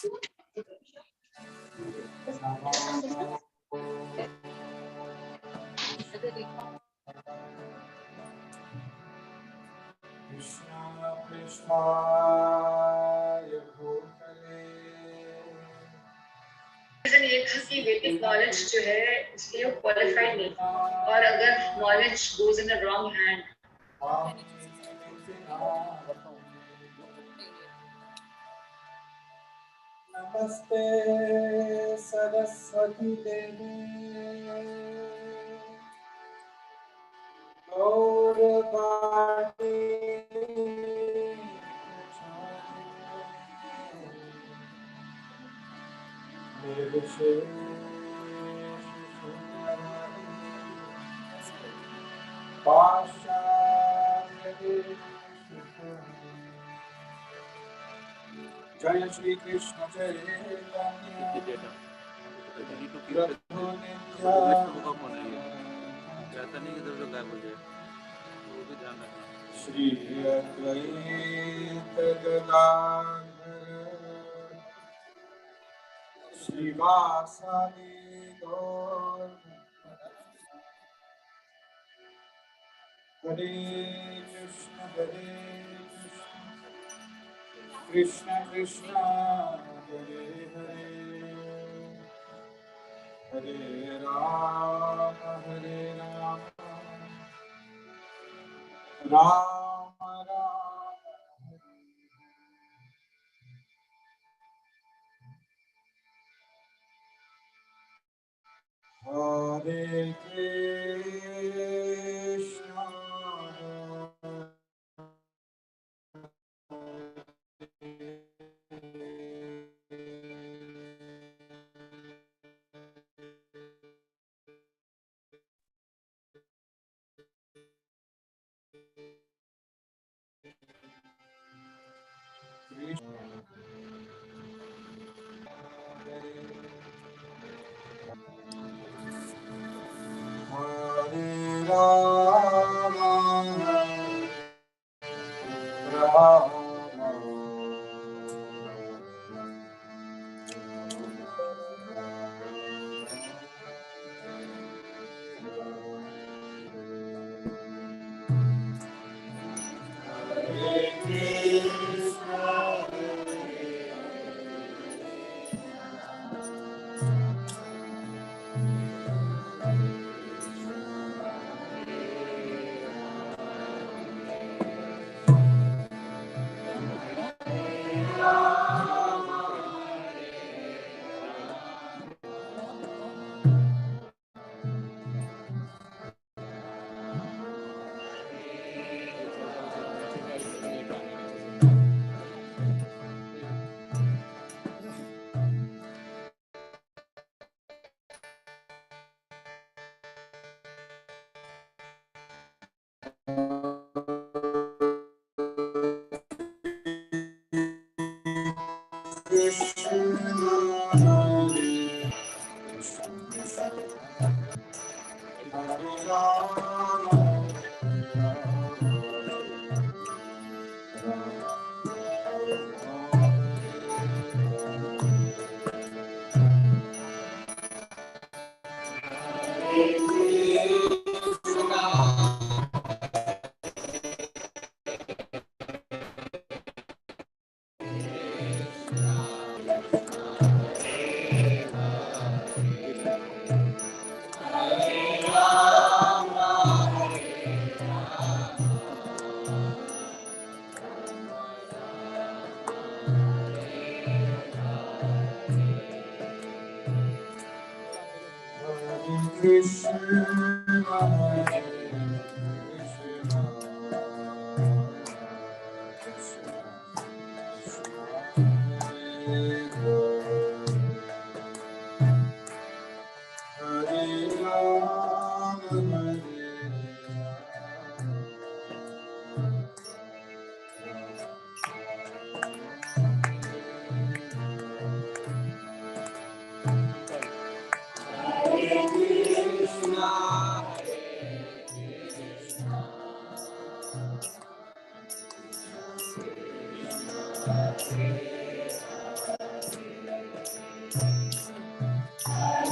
ये था कि वैदिक नॉलेज जो है इसके लिए क्वालिफाइड नहीं था, और अगर knowledge goes in the wrong hand नमस्ते सरस्वती देवी गौरवाणी जय श्री कृष्ण श्री अद्वैत गदाधर श्रीवासादि गौर हरे कृष्ण कृष्ण कृष्ण हरे हरे हरे राम राम राम हरे कृष्ण हरे Ram Ram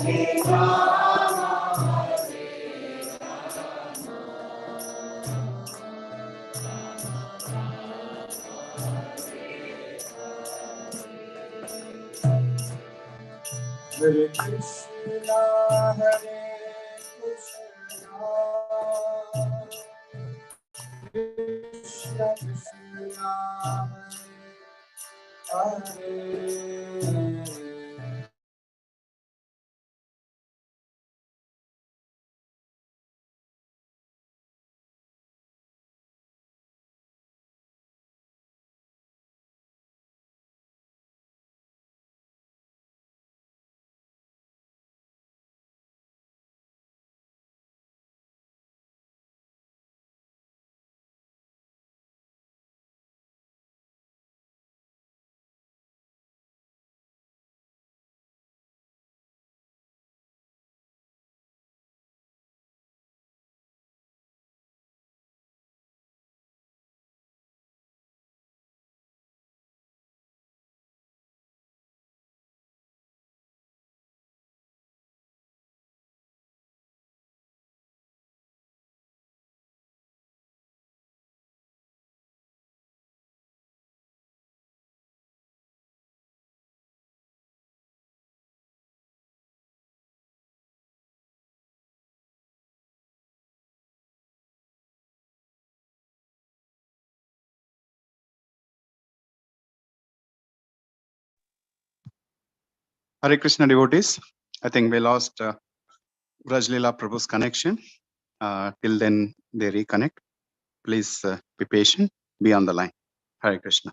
Hare Krishna, Hare Krishna, Krishna Krishna, Hare Hare. Hare Krishna devotees. I think we lost Rajlila Prabhu's connection. Till then they reconnect. Please be patient. Be on the line. Hare Krishna.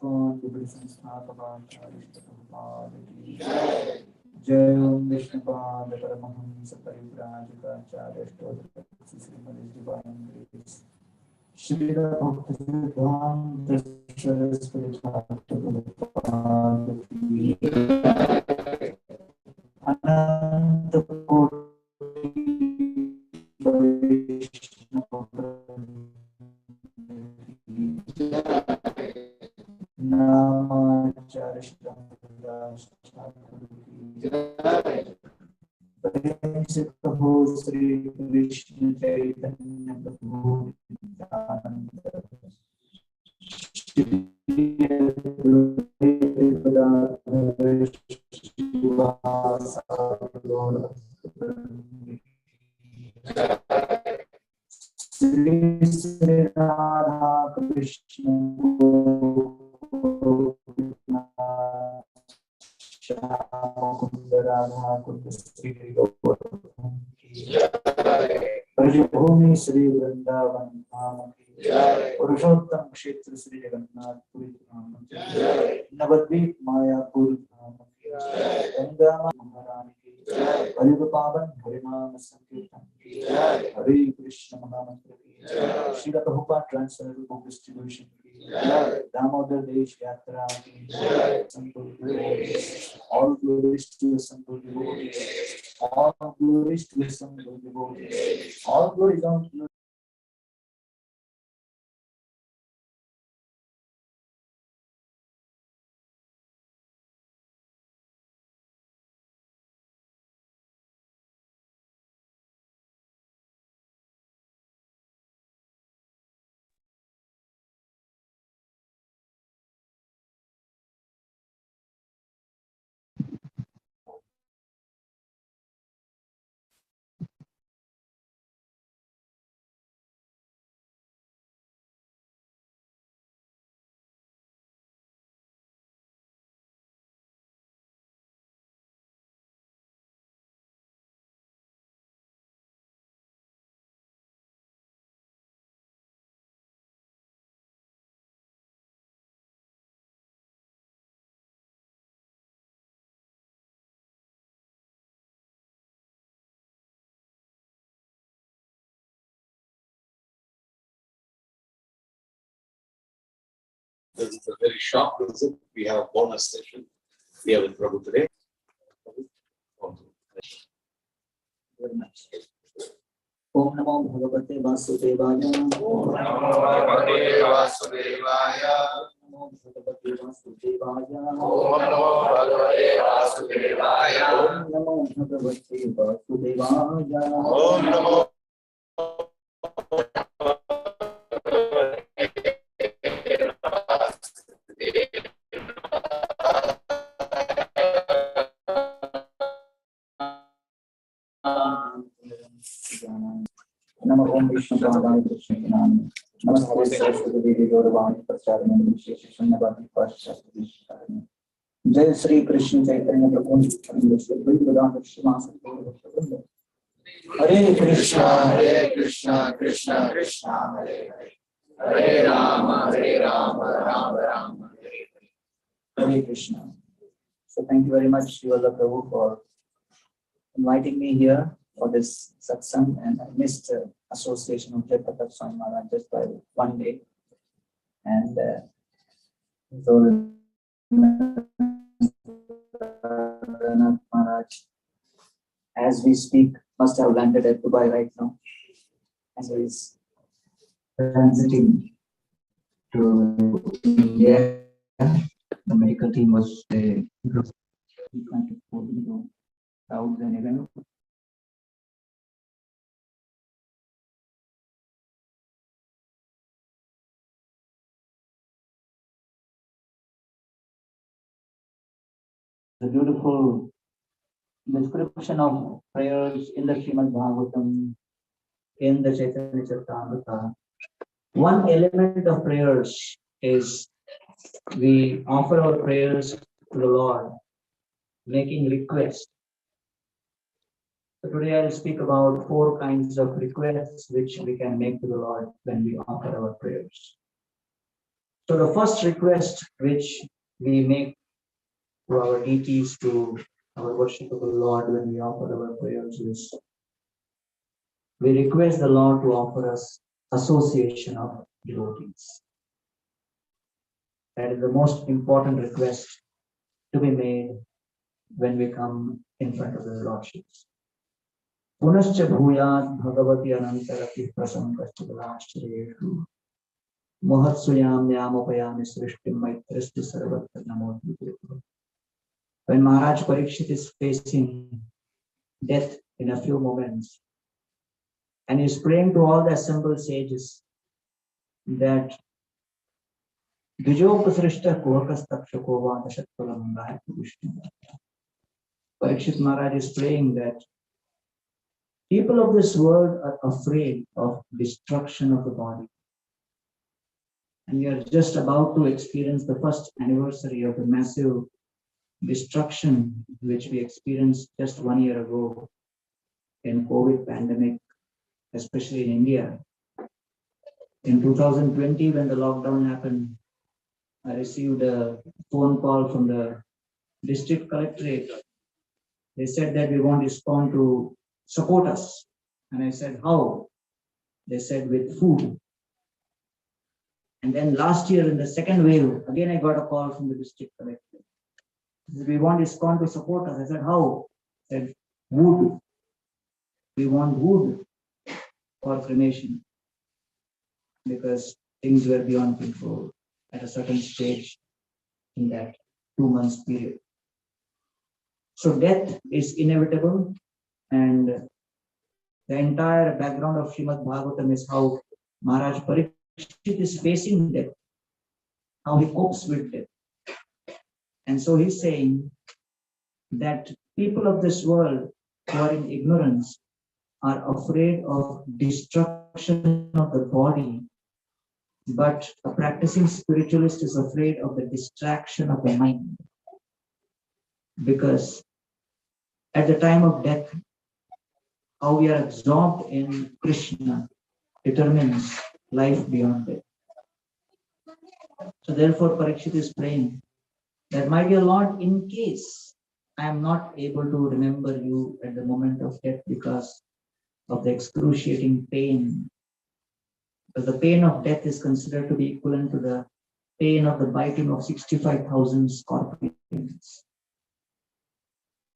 ISKCON Guru Sansthapakarya Prabhupada Ki Jai. Jai Om Vishnupad Paramahamsa Parivrajaka Acharya Stotra Srimad Divine Grace Srila Bhaktivedanta Saraswati Prabhupada Ki Jai. Ananta Koti Vaishnava Namacharya Prabhu Sri Krishna Chaitanya Prabhu Nityananda Shri Advaita Shivasarora Sri Sri Radha Krishna Gopinath Shyama Kunda Radha Kunda Sri Govardhan Ki Jai. Brajabhumi Sri Vrindavan Dham Ki Jai. Purushottam Kshetra Sri Jagannath Puri Dham Ki Jai. Navadvip Mayapur Dham Ki Jai. Ganga Maharani Ki Jai. Kaliuga Pavan Harinam Sankirtan Ki Jai. Hare Krishna Mahamantra Ki Jai. Srila Prabhupada Transcendental Book Distribution Ki Jai. Damodar Desh Yatra Ki Jai. Santul Devotees. All glories to the Santul Devotees. All glories to the Santul Devotees. All glories unto the This is a very short visit. We have a bonus session here with Prabhu today. very much. Om Namo Bhagavate Vasudevaya. Om Namo Bhagavate Vasudevaya. Om Bhagavate Vasudevaya. Om Namo Bhagavate Vasudevaya. Om Namo Bhagavate Vasudevaya. Om Namo Namo Om Vishnu Pradaya Krishna Namo Namaste Saraswati Devi Gauravani Pracharani Vishesha Sharanagathi Pashasthi Sharani Jai Sri Krishna Chaitanya Prabhu Nityananda Shri Advaita Hare Krishna Krishna Krishna Hare Hare Hare Rama Rama Rama Hare Hare Hare Krishna. So thank you very much, Srila Prabhu, for inviting me here for this satsang, and I missed association of Jayapataka Swami Maharaj just by one day, and so Maharaj, as we speak, must have landed at Dubai right now, and so he's transiting to India. The medical team was trying to pull into crowds and events. The beautiful description of prayers in the Srimad Bhagavatam, in the Chaitanya Charitamrita. One element of prayers is we offer our prayers to the Lord, making requests. So today I'll speak about 4 kinds of requests which we can make to the Lord when we offer our prayers. So the first request which we make to our deities, to our worshipable Lord when we offer our prayers is, we request the Lord to offer us association of devotees. That is the most important request to be made when we come in front of the Lordships. Punascha bhuyat bhagavati anantarati prasankascha galashreyeshu mohatsuyam yamapayami srishtim maitristi sarvatra namodhi. When Maharaj Parikshit is facing death in a few moments, and is praying to all the assembled sages that Dijopasrishta Kuhakastakshakova Dashatpalamangaya Vishnu. Parikshit Maharaj is praying that people of this world are afraid of destruction of the body. And we are just about to experience the first anniversary of the massive destruction which we experienced just 1 year ago in COVID pandemic, especially in India. In 2020, when the lockdown happened, I received a phone call from the district collectorate. They said that we want ISKCON to support us. And I said, how? They said, with food. And then last year in the second wave, again I got a call from the district collectorate. They said, we want ISKCON to support us. I said, how? They said, wood. We want wood for cremation, because things were beyond control at a certain stage in that 2 months period. So death is inevitable, and the entire background of Srimad Bhagavatam is how Maharaj Parikshit is facing death, how he copes with death. And so he's saying that people of this world who are in ignorance are afraid of destruction of the body, but a practicing spiritualist is afraid of the distraction of the mind. Because at the time of death, how we are absorbed in Krishna determines life beyond death. So therefore Parikshit is praying that, my dear Lord, in case I am not able to remember you at the moment of death because of the excruciating pain, because the pain of death is considered to be equivalent to the pain of the biting of 65,000 scorpions.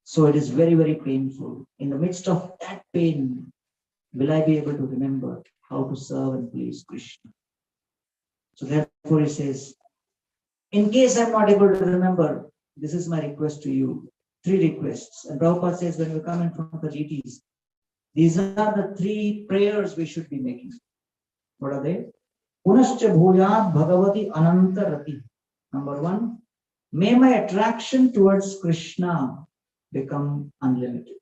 So it is very, very painful. In the midst of that pain, will I be able to remember how to serve and please Krishna? So therefore he says, in case I'm not able to remember, this is my request to you. 3 requests. And Prabhupada says, when we come in front of the deities, these are the 3 prayers we should be making. What are they? Punascha bhuyat bhagavati anantarati. Number 1, may my attraction towards Krishna become unlimited.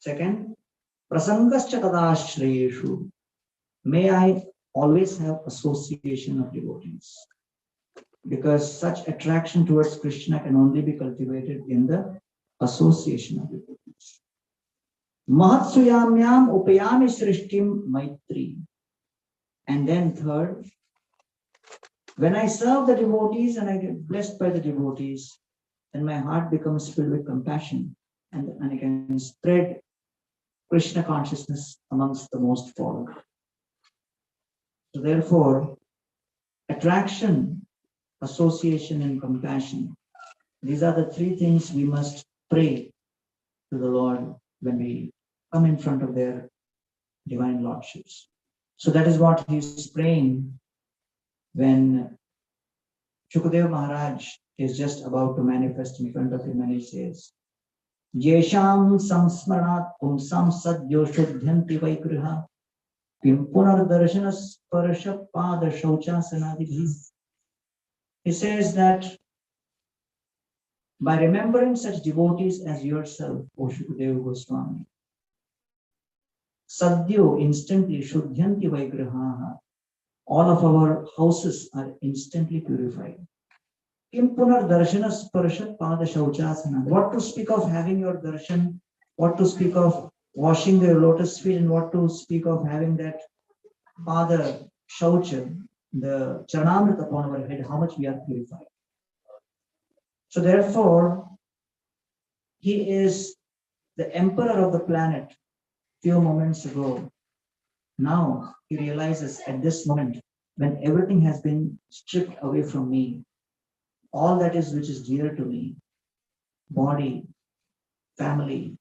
Second, prasangascha kadashreyeshu. May I always have association of devotees, because such attraction towards Krishna can only be cultivated in the association of devotees. Mahatsuyamyam upayami srishtim maitri. And then third, when I serve the devotees and I get blessed by the devotees, then my heart becomes filled with compassion, and I can spread Krishna consciousness amongst the most fallen. So therefore, attraction, association, and compassion, these are the 3 things we must pray to the Lord when we come in front of their divine lordships. So that is what he's praying when Shukadeva Maharaj is just about to manifest in front of him, and he says, Yesham samsmaranat pumsam sadyo shuddhanti vaikriha kim punar darshana sparsha pada shaucha sanadibhi. He says that by remembering such devotees as yourself, O Shukadeva Goswami, sadyo, instantly, shuddhanti vaikriha, all of our houses are instantly purified. Kim punar darshana sparshat pada shauchasana. What to speak of having your darshan, what to speak of washing your lotus feet, and what to speak of having that pada shaucha, the Charanamrita upon our head, how much we are purified. So therefore, he is the emperor of the planet. Few moments ago, now he realizes at this moment, when everything has been stripped away from me, all that is which is dear to me, body, family,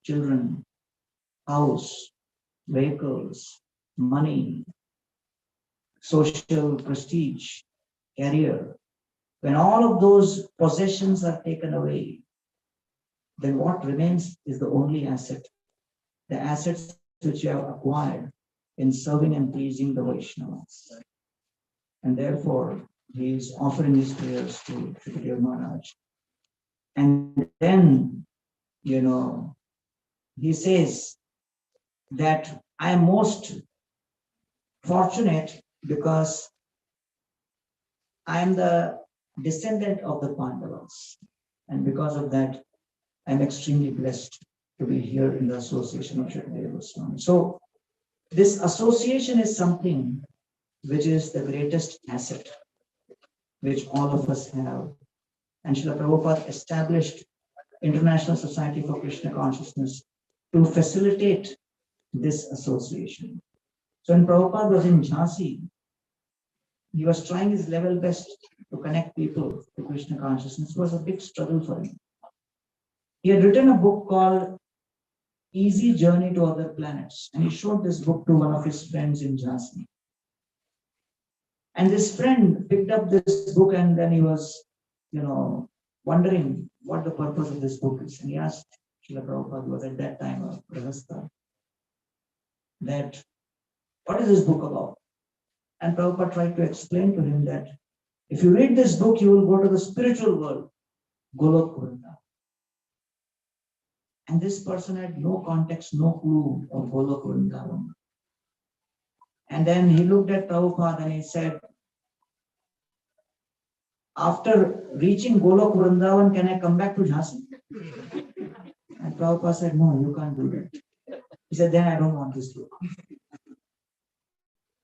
children, house, vehicles, money, social prestige, career, when all of those possessions are taken away, then what remains is the only asset, the assets which you have acquired in serving and pleasing the Vaishnavas. And therefore, he is offering his prayers to Shukadeva Maharaj. And then, he says that I am most fortunate because I am the descendant of the Pandavas. And because of that, I'm extremely blessed to be here in the association of Shukadeva Goswami. So this association is something which is the greatest asset which all of us have. And Srila Prabhupada established International Society for Krishna Consciousness to facilitate this association. So when Prabhupada was in Jhansi, he was trying his level best to connect people to Krishna consciousness. It was a big struggle for him. He had written a book called Easy Journey to Other Planets, and he showed this book to one of his friends in Jhansi. And this friend picked up this book, and then he was, wondering what the purpose of this book is. And he asked Srila Prabhupada, who was at that time a Grahastha, that what is this book about? And Prabhupada tried to explain to him that if you read this book, you will go to the spiritual world, Golok Vrindavan. And this person had no context, no clue of Golok Vrindavan. And then he looked at Prabhupada and he said, after reaching Golok Vrindavan, can I come back to Jhansi? And Prabhupada said, no, you can't do that. He said, then I don't want this book.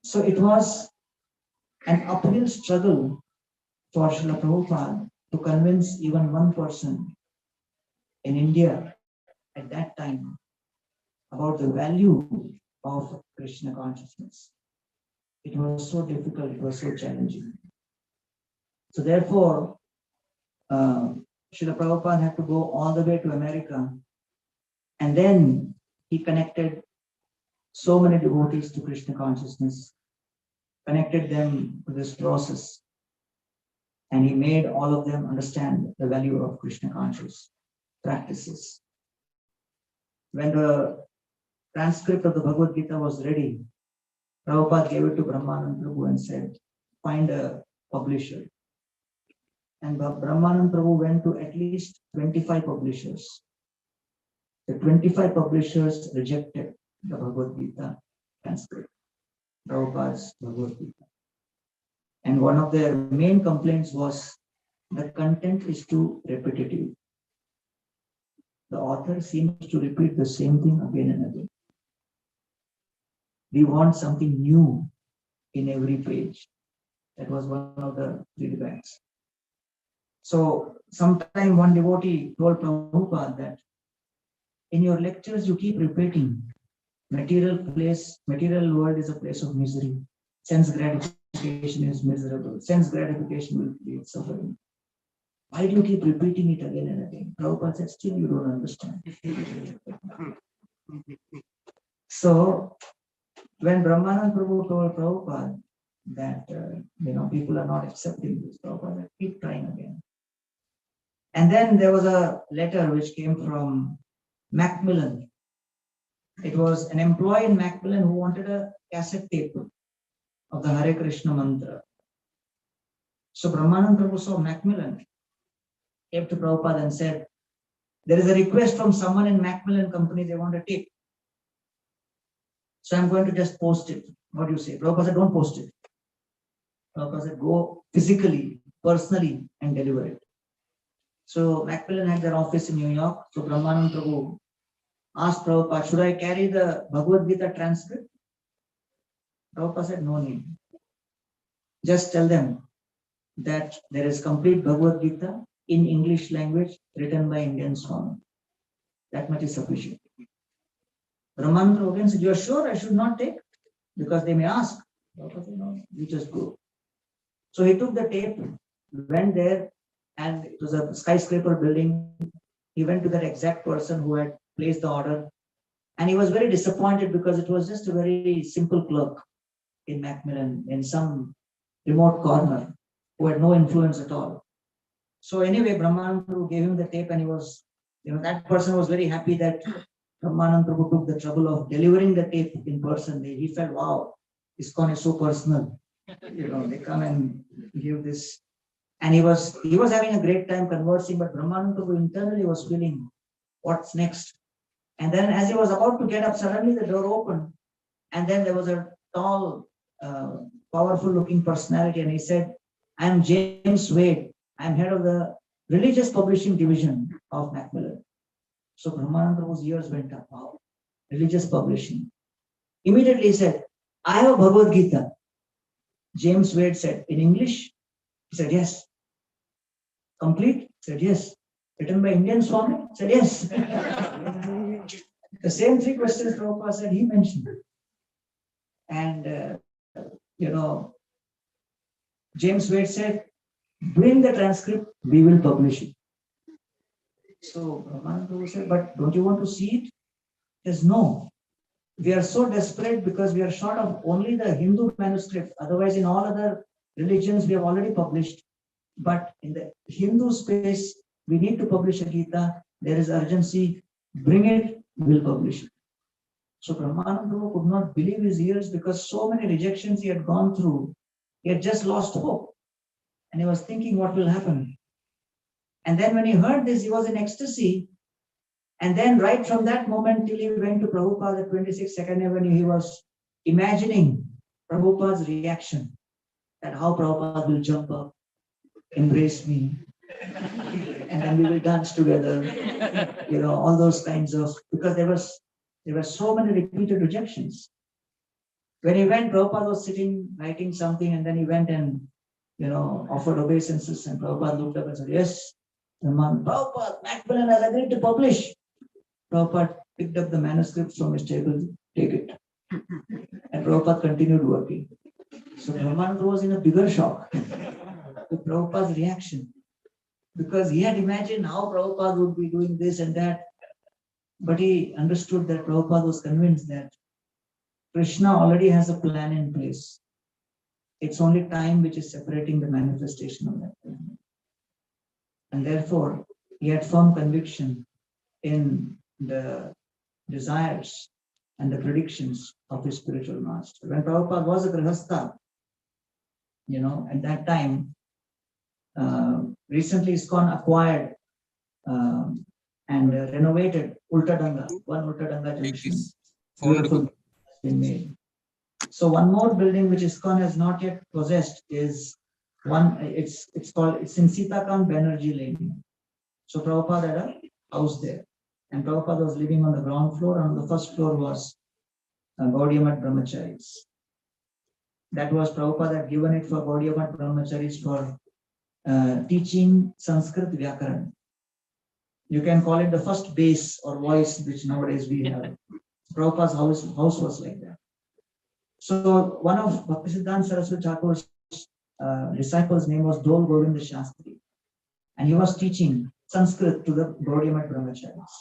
So it was an uphill struggle for Srila Prabhupada to convince even one person in India at that time about the value of Krishna consciousness. It was so difficult, it was so challenging. So therefore, Srila Prabhupada had to go all the way to America, and then he connected so many devotees to Krishna consciousness, connected them to this process, and he made all of them understand the value of Krishna conscious practices. When the transcript of the Bhagavad-Gita was ready, Prabhupada gave it to Brahmanand Prabhu and said, find a publisher. And Brahmanand Prabhu went to at least 25 publishers. The 25 publishers rejected the Bhagavad-Gita transcript, Prabhupada's Bhagavad-Gita. And one of their main complaints was the content is too repetitive. The author seems to repeat the same thing again and again. We want something new in every page. That was one of the feedbacks. So sometime one devotee told Prabhupada that in your lectures you keep repeating material world is a place of misery. Sense gratification is miserable. Sense gratification will create suffering. Why do you keep repeating it again and again? Prabhupada said, still you don't understand. So when Brahmanand Prabhu told Prabhupada that people are not accepting this, Prabhupada said, keep trying again. And then there was a letter which came from Macmillan. It was an employee in Macmillan who wanted a cassette tape of the Hare Krishna mantra. So Brahmanand Prabhu saw Macmillan, came to Prabhupada and said, there is a request from someone in Macmillan company, they want a tape. So I'm going to just post it. What do you say? Prabhupada said, don't post it. Prabhupada said, go physically, personally and deliver it. So Macmillan had their office in New York. So Brahmanand Prabhu asked Prabhupada, should I carry the Bhagavad-Gita transcript? Prabhupada said, no need. just tell them that there is complete Bhagavad-Gita in English language written by Indian Swami. That much is sufficient. Brahmananda again said, "You are sure I should not take? Because they may ask." Prabhupada said, "No, you just go." So he took the tape, went there, and it was a skyscraper building. He went to that exact person who had placed the order, and he was very disappointed because it was just a very simple clerk in Macmillan, in some remote corner, who had no influence at all. So anyway, Brahmananda Prabhu gave him the tape, and he was, that person was very happy that Brahmananda Prabhu took the trouble of delivering the tape in person. He felt, wow, ISKCON is so personal. They come and give this. And he was having a great time conversing, but Brahmananda Prabhu internally was feeling, what's next? And then as he was about to get up, suddenly the door opened, and then there was a tall, powerful looking personality, and he said, "I am James Wade. I am head of the religious publishing division of Macmillan." So Brahmananda Prabhu's ears went up. Wow, religious publishing. Immediately he said, "I have a Bhagavad-Gita." James Wade said, "In English?" He said, "Yes." "Complete?" He said, "Yes." "Written by Indian Swami?" He said, "Yes." The same three questions Prabhupada said, he mentioned. And, James Wade said, "Bring the transcript, we will publish it." So Brahmananda Prabhu said, "But don't you want to see it?" He says, "No. We are so desperate because we are short of only the Hindu manuscript. Otherwise, in all other religions, we have already published. But in the Hindu space, we need to publish a Gita. There is urgency. Bring it, we'll publish it." So Brahmananda Prabhu could not believe his ears because so many rejections he had gone through. He had just lost hope. And he was thinking, what will happen? And then when he heard this, he was in ecstasy. And then right from that moment till he went to Prabhupada at 26 Second Avenue, he was imagining Prabhupada's reaction, that how Prabhupada will jump up, embrace me, and then we will dance together, all those kinds of, because there were so many repeated rejections. When he went, Prabhupada was sitting, writing something, and then he went and, offered obeisances, and Prabhupada looked up and said, "Yes, Prabhupada, Macmillan has agreed to publish." Prabhupada picked up the manuscript from his table, "Take it." And Prabhupada continued working. So Brahmananda was in a bigger shock with Prabhupada's reaction, because he had imagined how Prabhupada would be doing this and that. But he understood that Prabhupada was convinced that Krishna already has a plan in place. It's only time which is separating the manifestation of that plan. And therefore, he had firm conviction in the desires and the predictions of his spiritual master. When Prabhupada was a Grihastha, at that time, recently ISKCON acquired and renovated Ultadanga, one Ultadanga junction. Beautiful has been made. So one more building which ISKCON has not yet possessed is one, it's in Sitakam Banerjee Lane. So Prabhupada had a house there. And Prabhupada was living on the ground floor, and on the first floor was Gaudiya Math Brahmacharis. That was Prabhupada had given it for Gaudiya Math Brahmacharis for teaching Sanskrit Vyakaran. You can call it the first base or voice which nowadays we have. Prabhupada's house was like that. So one of Bhaktisiddhanta Saraswati Thakur's disciples' name was Dol Govinda Shastri, and he was teaching Sanskrit to the Gaudiya Math Brahmacharis.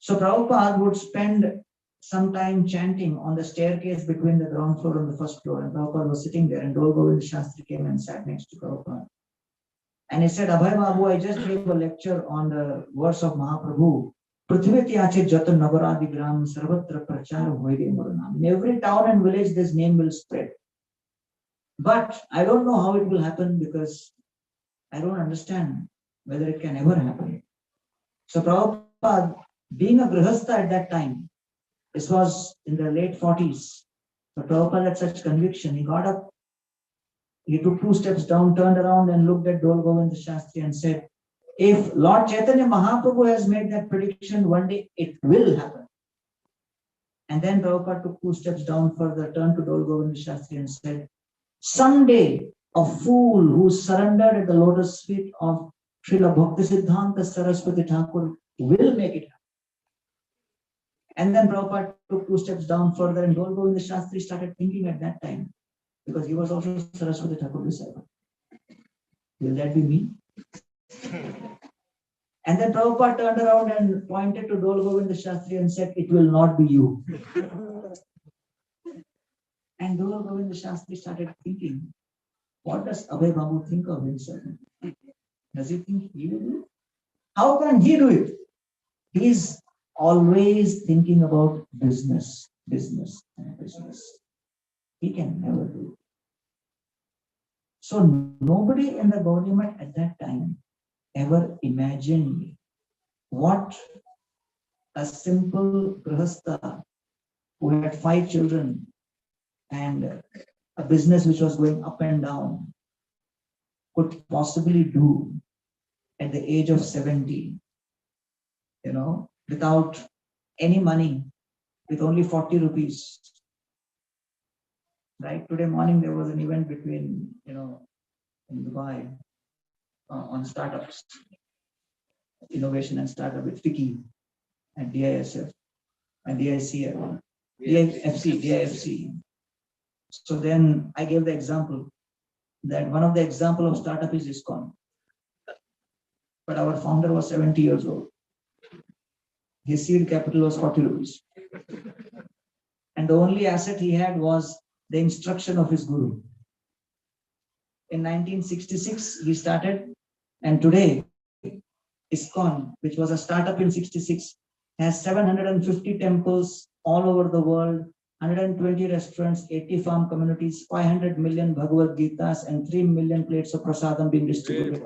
So Prabhupada would spend some time chanting on the staircase between the ground floor and the first floor, and Prabhupada was sitting there, and Dol Govinda Shastri came and sat next to Prabhupada. And he said, "Abhay Babu, I just gave a lecture on the verse of Mahaprabhu. Prithviti ache jata nagaradi gram sarvatra prachar hoide muranam." In every town and village, this name will spread. But I don't know how it will happen because I don't understand whether it can ever happen. So Prabhupada, being a Grihastha at that time, this was in the late 40s, but Prabhupada had such conviction. He got up, he took 2 steps down, turned around and looked at Dol Govinda Shastri and said, "If Lord Chaitanya Mahaprabhu has made that prediction, one day it will happen." And then Prabhupada took 2 steps down further, turned to Dol Govinda Shastri and said, Someday, a fool who surrendered at the lotus feet of Srila Bhaktisiddhanta Saraswati Thakur will make it happen. And then Prabhupada took 2 steps down further, and Dol Govinda Shastri started thinking at that time, because he was also Saraswati Thakur disciple. Will that be me? And then Prabhupada turned around and pointed to Dol Govinda Shastri and said, "It will not be you." And Dol Govinda Shastri started thinking, what does Abhay Babu think of himself? Does he think he will do it? How can he do it? He's always thinking about business, business, and business. He can never do it. So nobody in the Gaudiya Math at that time ever imagined what a simple grihastha who had 5 children and a business which was going up and down could possibly do at the age of 70, without any money, with only 40 rupees. Right? Today morning there was an event between, in Dubai on startups, innovation and startup with Fiki and DISF and DICF, DIFC. So then I gave the example that one of the example of startup is ISKCON. But our founder was 70 years old. His seed capital was 40 rupees. And the only asset he had was the instruction of his guru. In 1966, he started, and today, ISKCON, which was a startup in 66, has 750 temples all over the world, 120 restaurants, 80 farm communities, 500 million Bhagavad-Gitas, and 3 million plates of prasadam being distributed.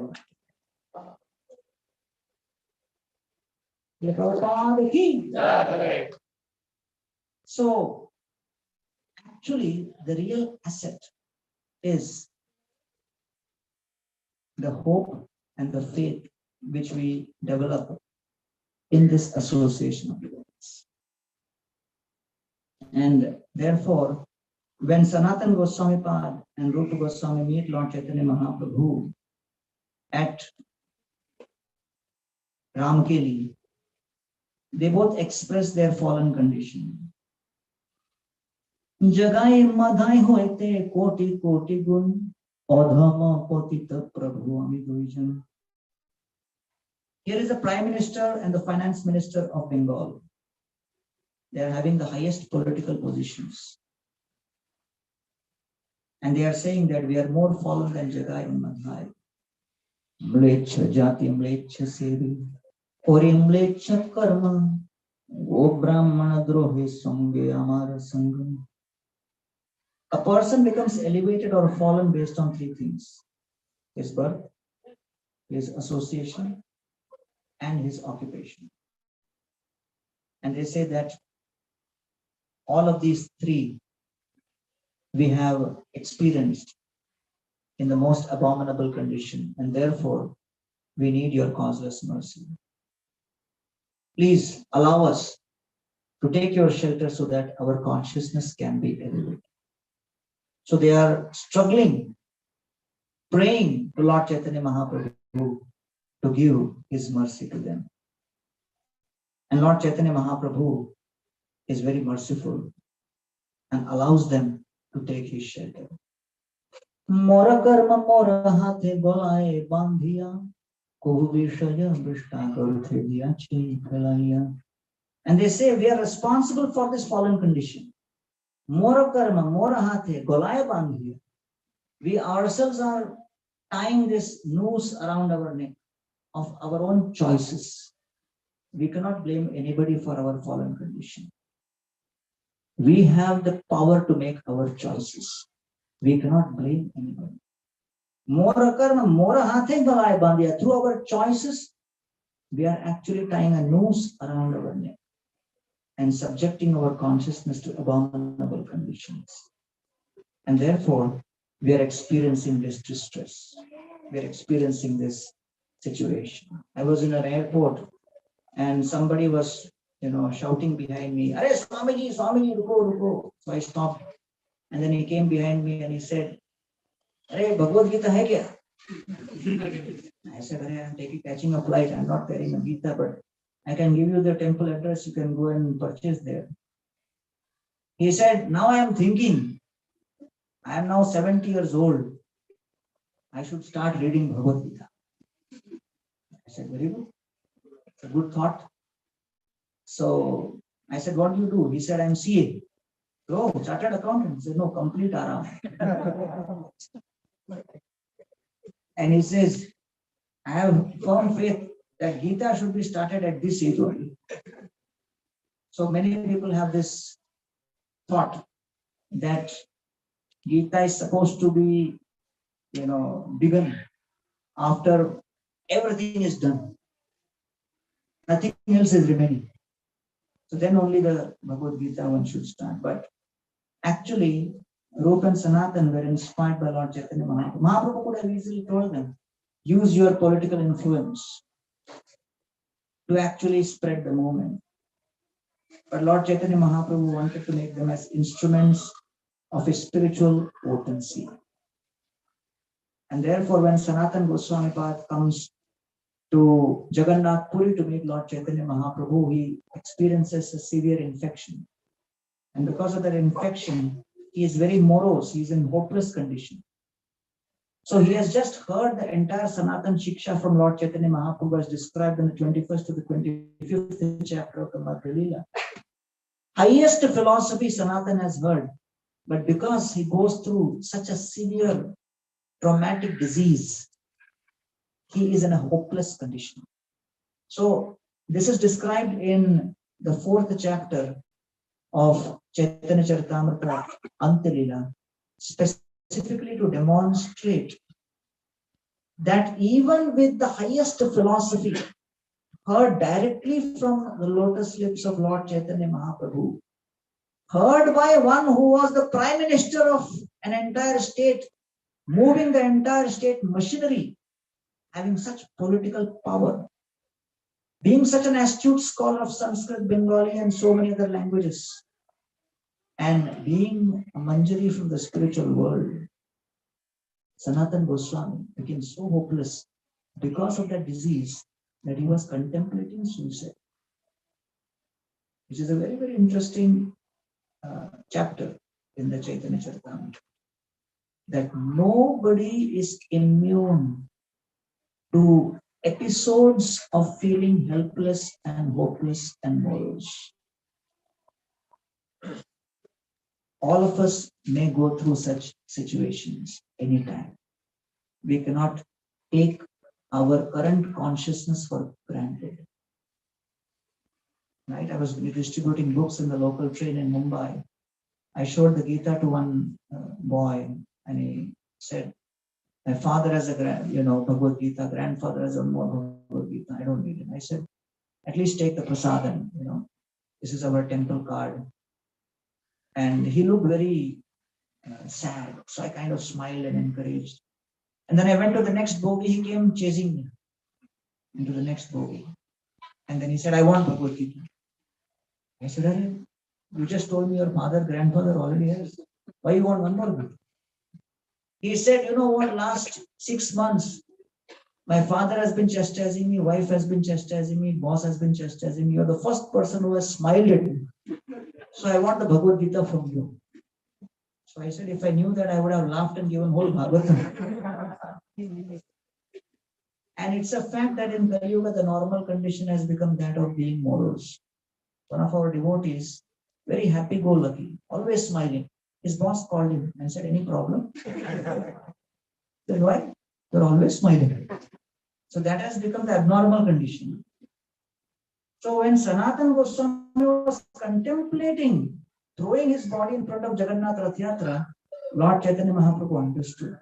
So, actually, the real asset is the hope and the faith which we develop in this association of devotees. And therefore, when Sanatana Goswami Pad and Rupa Goswami meet Lord Chaitanya Mahaprabhu at Ramkeli, they both express their fallen condition. Jagai madhai hoite koti koti gun adhama patita prabhu ami duijan. Here is the Prime Minister and the Finance Minister of Bengal. They are having the highest political positions. And they are saying that we are more fallen than Jagai and Madhai. Mlecha jati mlecha sevi. Ori mlecha karma. O brahmana drohi sange amara sangam. A person becomes elevated or fallen based on 3 things: his birth, his association, and his occupation. And they say that all of these 3 we have experienced in the most abominable condition, and therefore we need your causeless mercy. Please allow us to take your shelter so that our consciousness can be elevated. So they are struggling, praying to Lord Chaitanya Mahaprabhu to give his mercy to them. And Lord Chaitanya Mahaprabhu is very merciful and allows them to take his shelter. Mora karma mora hathe golaye bandhiya, kohu vishaya vrishta karthe diya chi khalaya. And they say we are responsible for this fallen condition. Mora karma mora hathe golaye bandhiya. We ourselves are tying this noose around our neck of our own choices. We cannot blame anybody for our fallen condition. We have the power to make our choices. We cannot blame anybody. Mora karma, mora hathe galai bandhiya. Through our choices, we are actually tying a noose around our neck and subjecting our consciousness to abominable conditions. And therefore, we are experiencing this distress. We are experiencing this situation. I was in an airport and somebody was, shouting behind me, "Arey Swamiji, Swamiji, ruko, ruko." So I stopped. And then he came behind me and he said, अरे भगवद गीता है क्या? I said, I'm catching a flight. I'm not carrying a Gita, but I can give you the temple address. You can go and purchase there. He said, now I am thinking, I am now 70 years old. I should start reading Bhagavad Gita. I said, very good. It's a good thought. So I said, what do you do? He said, I'm CA. Oh, chartered accountant. He said, no, complete aram. And he says, I have firm faith that Gita should be started at this age only. So many people have this thought that Gita is supposed to be, begun after everything is done. Nothing else is remaining. So then only the Bhagavad Gita one should start. But actually, Rupa and Sanatan were inspired by Lord Chaitanya Mahaprabhu. Mahaprabhu could have easily told them, use your political influence to actually spread the movement. But Lord Chaitanya Mahaprabhu wanted to make them as instruments of a spiritual potency. And therefore, when Sanatan Goswami Pad comes to Jagannath Puri to meet Lord Chaitanya Mahaprabhu, he experiences a severe infection. And because of that infection, he is very morose, he is in hopeless condition. So he has just heard the entire Sanatan Shiksha from Lord Chaitanya Mahaprabhu as described in the 21st to the 25th chapter of the Madhya Leela. Highest philosophy Sanatan has heard, but because he goes through such a severe traumatic disease, he is in a hopeless condition. So this is described in the 4th chapter of Chaitanya Charitamrita Antilila, specifically to demonstrate that even with the highest philosophy heard directly from the lotus lips of Lord Chaitanya Mahaprabhu, heard by one who was the Prime Minister of an entire state, moving the entire state machinery, having such political power, being such an astute scholar of Sanskrit, Bengali, and so many other languages, and being a Manjari from the spiritual world, Sanatan Goswami became so hopeless because of that disease that he was contemplating suicide, which is a very, very interesting chapter in the Chaitanya Charitamrita, that nobody is immune to episodes of feeling helpless and hopeless and morose. All of us may go through such situations anytime. We cannot take our current consciousness for granted. Right? I was distributing books in the local train in Mumbai. I showed the Gita to one boy, and he said, my father has a Bhagavad Gita, grandfather has one more Bhagavad Gita, I don't need it. I said, at least take the prasadam, this is our temple card. And he looked very sad, so I kind of smiled and encouraged. And then I went to the next bogie, he came chasing me into the next bogie. And then he said, I want Bhagavad Gita. I said, you just told me your father, grandfather already has. Why you want one more book? He said, you know what, last 6 months, my father has been chastising me, wife has been chastising me, boss has been chastising me. You're the first person who has smiled at me. So I want the Bhagavad Gita from you. So I said, if I knew that, I would have laughed and given whole Bhagavatam. And it's a fact that in Kali Yuga, the normal condition has become that of being morose. One of our devotees, very happy-go-lucky, always smiling. His boss called him and said, any problem? Then why? You're always smiling. So that has become the abnormal condition. So when Sanatan Goswami was contemplating throwing his body in front of Jagannath Rath Yatra, Lord Chaitanya Mahaprabhu understood.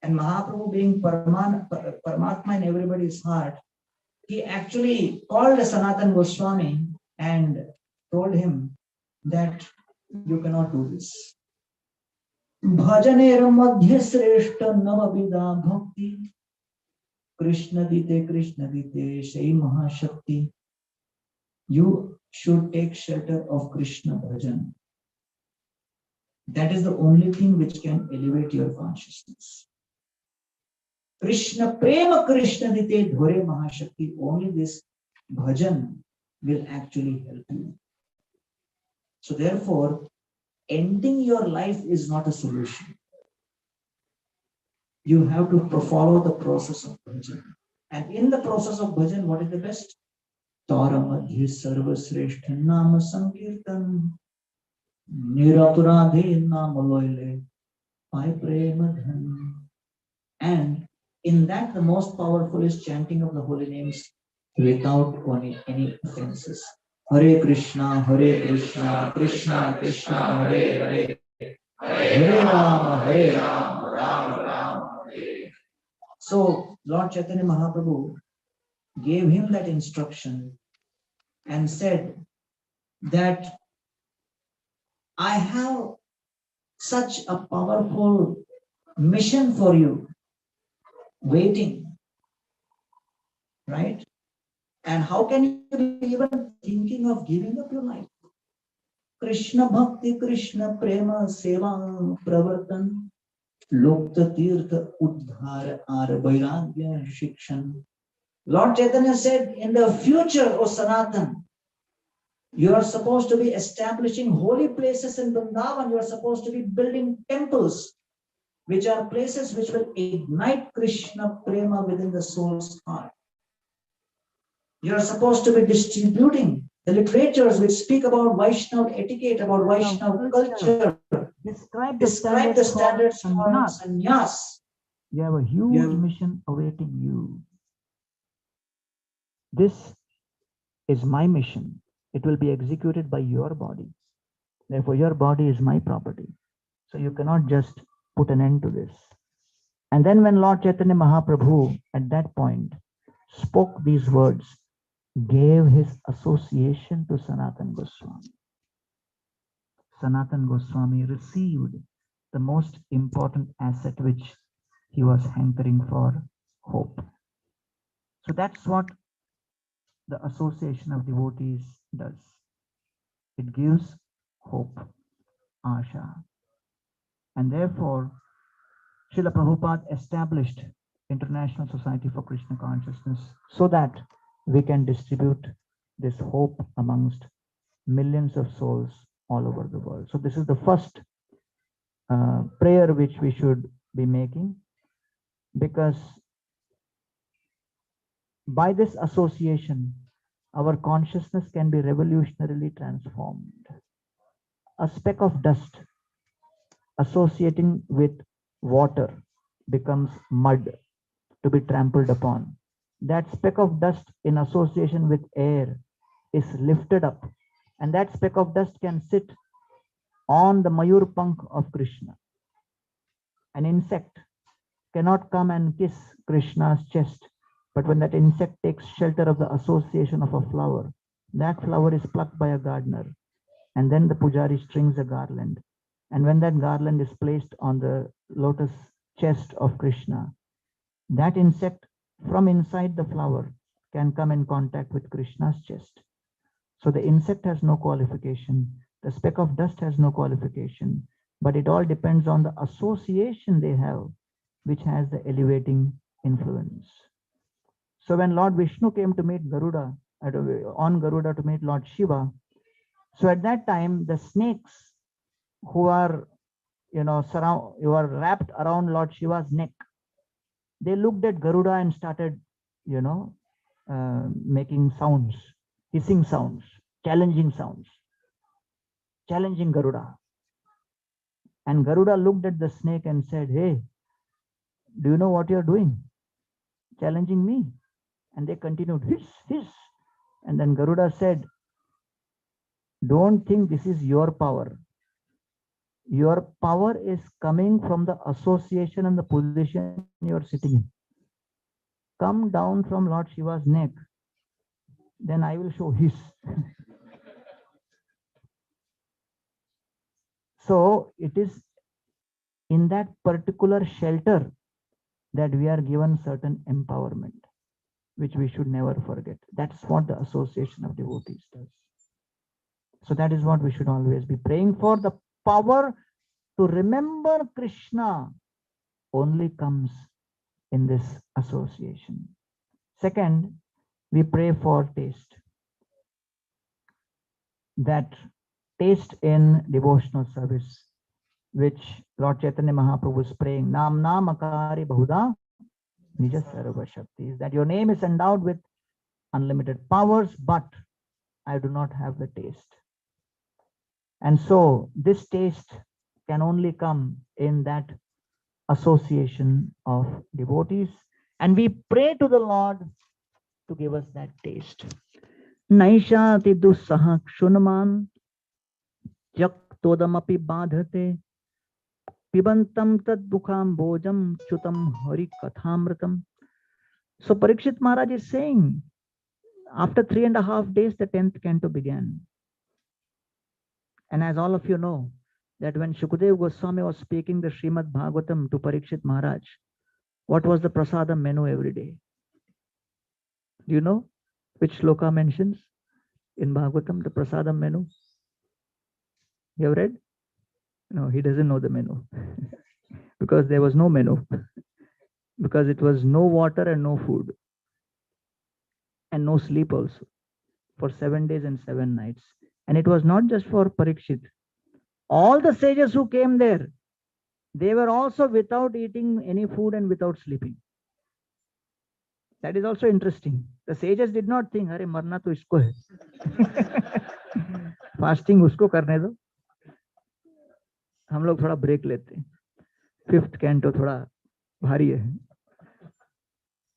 And Mahaprabhu being Paramatma in everybody's heart, he actually called Sanatan Goswami and told him that you cannot do this. Bhajaner madhya sreshta navavida bhakti Krishna dite Shai Mahashakti. You should take shelter of Krishna bhajan. That is the only thing which can elevate your consciousness. Krishna Prema Krishna Dite Dhore Mahashakti, only this bhajan will actually help you. So therefore, ending your life is not a solution. You have to follow the process of bhajan. And in the process of bhajan, what is the best? Tara Madhya Sarva Sreshta Nama Sankirtan Nirapuradhe Nama Loile Pai Prema Dhan. And in that, the most powerful is chanting of the holy names without any offenses. Hare Krishna, Krishna Krishna, Hare Hare, Hare Rama, Rama Rama, Hare. So Lord Chaitanya Mahaprabhu gave him that instruction and said that I have such a powerful mission for you waiting, right? And how can you be even thinking of giving up your life? Krishna Bhakti, Krishna Prema, Seva, Pravartan, Lokta Tirtha, Uddhar, Ar, Vairagya, Shikshan. Lord Chaitanya said, in the future, O Sanatan, you are supposed to be establishing holy places in Vrindavan. You are supposed to be building temples, which are places which will ignite Krishna Prema within the soul's heart. You are supposed to be distributing the literatures which speak about Vaishnava etiquette, about Vaishnava culture, describe the standards for sannyas. You have a huge mission awaiting you. This is my mission. It will be executed by your body. Therefore, your body is my property. So you cannot just put an end to this. And then when Lord Chaitanya Mahaprabhu at that point spoke these words, gave his association to Sanatana Goswami. Sanatana Goswami received the most important asset which he was hankering for, hope. So that's what the association of devotees does. It gives hope, asha. And therefore, Srila Prabhupada established International Society for Krishna Consciousness so that we can distribute this hope amongst millions of souls all over the world. So this is the first prayer which we should be making, because by this association, our consciousness can be revolutionarily transformed. A speck of dust associating with water becomes mud to be trampled upon. That speck of dust in association with air is lifted up, and that speck of dust can sit on the Mayur Pankh of Krishna. An insect cannot come and kiss Krishna's chest, but when that insect takes shelter of the association of a flower, that flower is plucked by a gardener, and then the pujari strings a garland. And when that garland is placed on the lotus chest of Krishna, that insect from inside the flower can come in contact with Krishna's chest. So the insect has no qualification, the speck of dust has no qualification, but it all depends on the association they have, which has the elevating influence. So when Lord Vishnu came to meet Garuda, on Garuda to meet Lord Shiva, so at that time the snakes who are wrapped around Lord Shiva's neck, they looked at Garuda and started making sounds, hissing sounds, challenging Garuda. And Garuda looked at the snake and said, "Hey, do you know what you're doing? Challenging me." And they continued, hiss, hiss. And then Garuda said, "Don't think this is your power. Your power is coming from the association and the position you're sitting in. Come down from Lord Shiva's neck, then I will show his." So it is in that particular shelter that we are given certain empowerment, which we should never forget. That's what the association of devotees does. So that is what we should always be praying for, the power to remember Krishna only comes in this association. Second, we pray for taste. That taste in devotional service, which Lord Chaitanya Mahaprabhu is praying, Nam Nam Akari Bahuda Nija Sarva Shakti, is that your name is endowed with unlimited powers, but I do not have the taste. And so this taste can only come in that association of devotees. And we pray to the Lord to give us that taste. Naishati dusaha kshunaman yaktodamapi badhate pibantam tad dukham bojam chutam hari kathamritam. So Parikshit Maharaj is saying, after 3.5 days, the 10th canto began. And as all of you know, that when Shukadeva Goswami was speaking the Srimad Bhagavatam to Parikshit Maharaj, what was the prasadam menu every day? Do you know which shloka mentions in Bhagavatam the prasadam menu? You have read? No, he doesn't know the menu because there was no menu, because it was no water and no food and no sleep also for 7 days and 7 nights. And it was not just for Parikshit. All the sages who came there, they were also without eating any food and without sleeping. That is also interesting. The sages did not think, "Arey marna to isko hai." Fasting usko karne do. हम लोग थोड़ा break लेते हैं. 5th canto थोड़ा भारी है.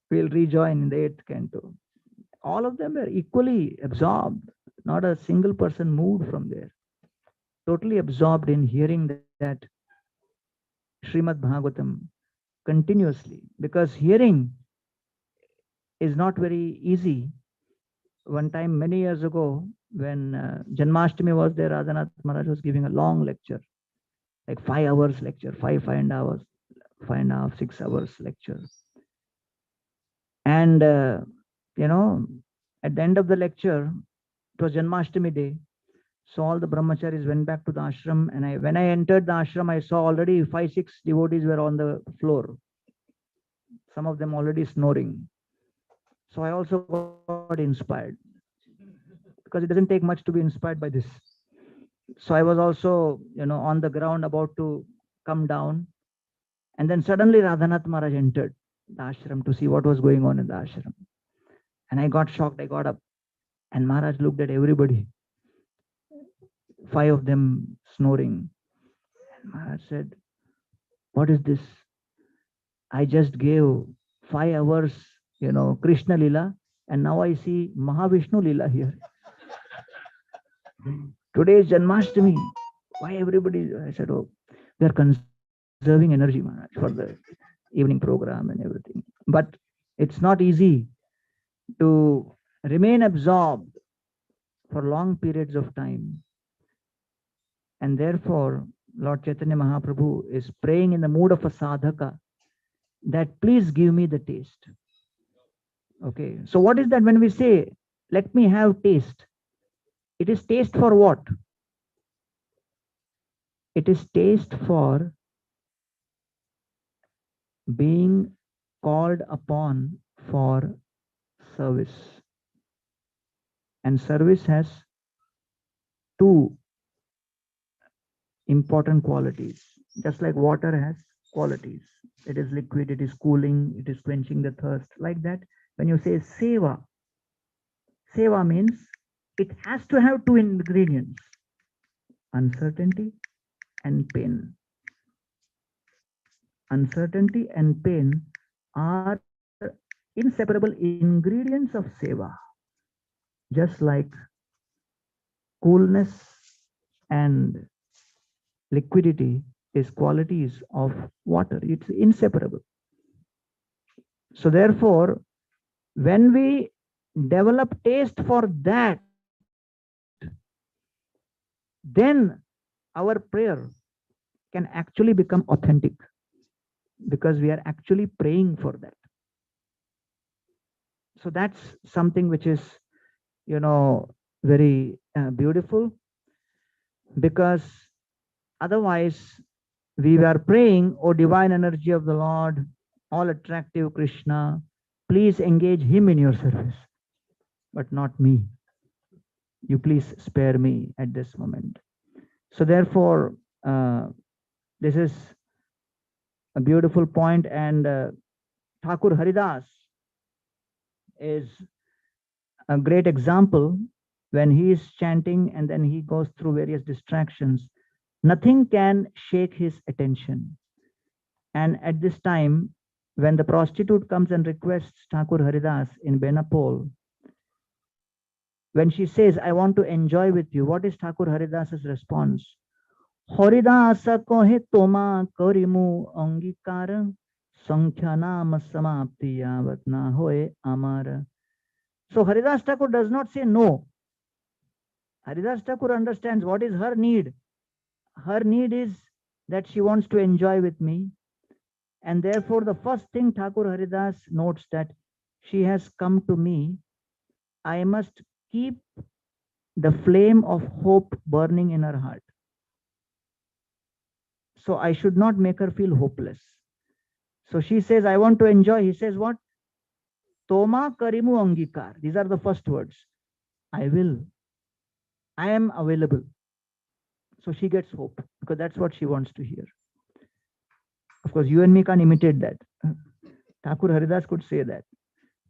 We'll rejoin in the 8th canto. All of them were equally absorbed. Not a single person moved from there. Totally absorbed in hearing that Srimad Bhagavatam continuously, because hearing is not very easy. One time, many years ago, when Janmashtami was there, Radhanath Maharaj was giving a long lecture, like 5 hours lecture, 5.5, 6 hours lecture. And, at the end of the lecture, it was Janmashtami day. So all the brahmacharis went back to the ashram, and when I entered the ashram, I saw already 5-6 devotees were on the floor. Some of them already snoring. So I also got inspired, because it doesn't take much to be inspired by this. So I was also, on the ground about to come down. And then suddenly Radhanath Maharaj entered the ashram to see what was going on in the ashram. And I got shocked. I got up, and Maharaj looked at everybody. 5 of them snoring. And Maharaj said, "What is this? I just gave 5 hours, Krishna Lila, and now I see Mahavishnu Lila here. Today is Janmashtami. Why everybody?" I said, "Oh, we are conserving energy, Maharaj, for the evening program and everything." But it's not easy to remain absorbed for long periods of time. And therefore, Lord Chaitanya Mahaprabhu is praying in the mood of a sadhaka that please give me the taste. Okay, so what is that when we say, let me have taste? It is taste for what? It is taste for being called upon for service. And service has 2 important qualities, just like water has qualities. It is liquid, it is cooling, it is quenching the thirst. Like that, when you say seva, seva means it has to have 2 ingredients, uncertainty and pain. Uncertainty and pain are inseparable ingredients of seva, just like coolness and liquidity is qualities of water. It's inseparable. So therefore, when we develop taste for that, then our prayer can actually become authentic, because we are actually praying for that. So that's something which is, very beautiful, because otherwise we were praying, O divine energy of the Lord, all attractive Krishna, please engage him in your service, but not me. You please spare me at this moment. So therefore, this is a beautiful point, and Thakur Haridas is a great example. When he is chanting and then he goes through various distractions, nothing can shake his attention. And at this time, when the prostitute comes and requests Thakur Haridas in Benapole, when she says, I want to enjoy with you, what is Thakur Haridas's response? Haridasa kohe toma karimu angikara sankhyanam samapti yavat na hoye amara. So Haridas Thakur does not say no. Haridas Thakur understands what is her need. Her need is that she wants to enjoy with me. And therefore, the first thing Thakur Haridas notes that she has come to me, I must keep the flame of hope burning in her heart. So I should not make her feel hopeless. So she says, I want to enjoy. He says, what? Toma karimu angikar. These are the first words. I will. I am available. So she gets hope because that's what she wants to hear. Of course, you and me can't imitate that. Thakur Haridas could say that.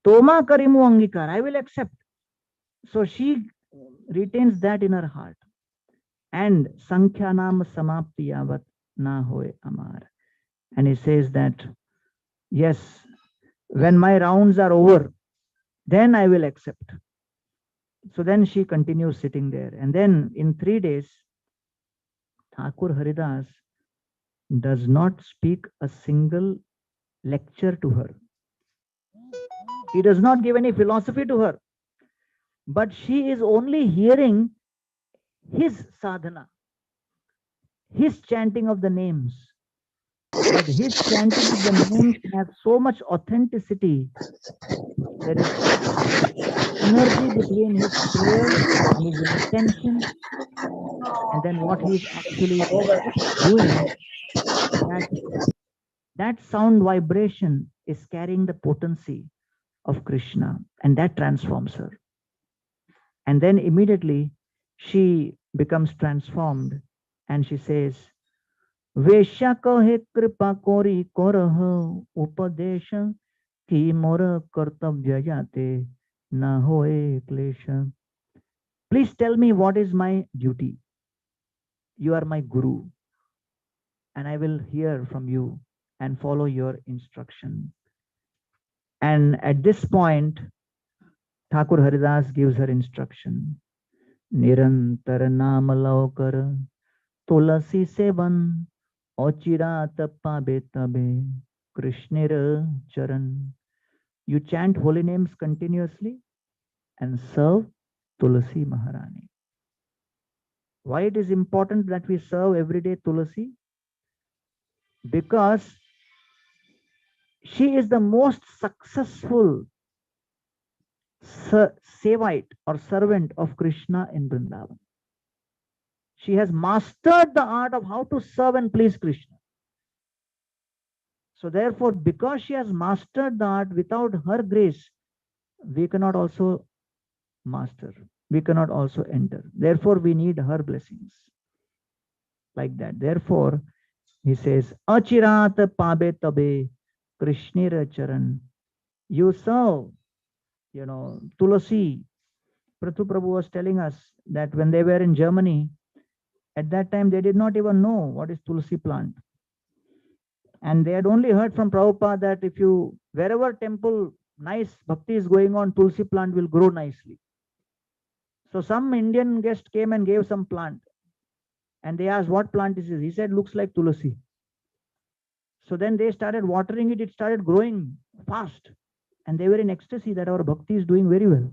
Toma karimu angikar. I will accept. So she retains that in her heart. And sankhyanam samapti yavat na hoye amar. And he says that, yes, when my rounds are over, then I will accept. So then she continues sitting there. And then in 3 days, Thakur Haridas does not speak a single lecture to her. He does not give any philosophy to her. But she is only hearing his sadhana, his chanting of the names. But his chanting of the names has so much authenticity. There is synergy between his prayer and his intention, and then what he is actually doing. That sound vibration is carrying the potency of Krishna, and that transforms her. And then immediately she becomes transformed, and she says, Vesha kahe kripa kori korah upadesha ki mora kartavya jate na hoye klesha. Please tell me what is my duty. You are my guru, and I will hear from you and follow your instruction. And at this point, Thakur Haridas gives her instruction. Nirantar naam laukar tulasi sevan ochirat pabe tabe krishnera charan. You chant holy names continuously and serve Tulasi Maharani. Why it is important that we serve every day Tulasi? Because she is the most successful Sevite or servant of Krishna in Vrindavan. She has mastered the art of how to serve and please Krishna. So therefore, because she has mastered the art, without her grace, we cannot also master. We cannot also enter. Therefore, we need her blessings. Like that. Therefore, he says, Achirat pabe tabe Krishnira charan. You serve, Tulasi. Prathu Prabhu was telling us that when they were in Germany, at that time they did not even know what is Tulasi plant. And they had only heard from Prabhupada that if you, wherever temple nice bhakti is going on, Tulsi plant will grow nicely. So some Indian guest came and gave some plant. And they asked, what plant is this? He said, looks like Tulasi. So then they started watering it. It started growing fast. And they were in ecstasy that our bhakti is doing very well.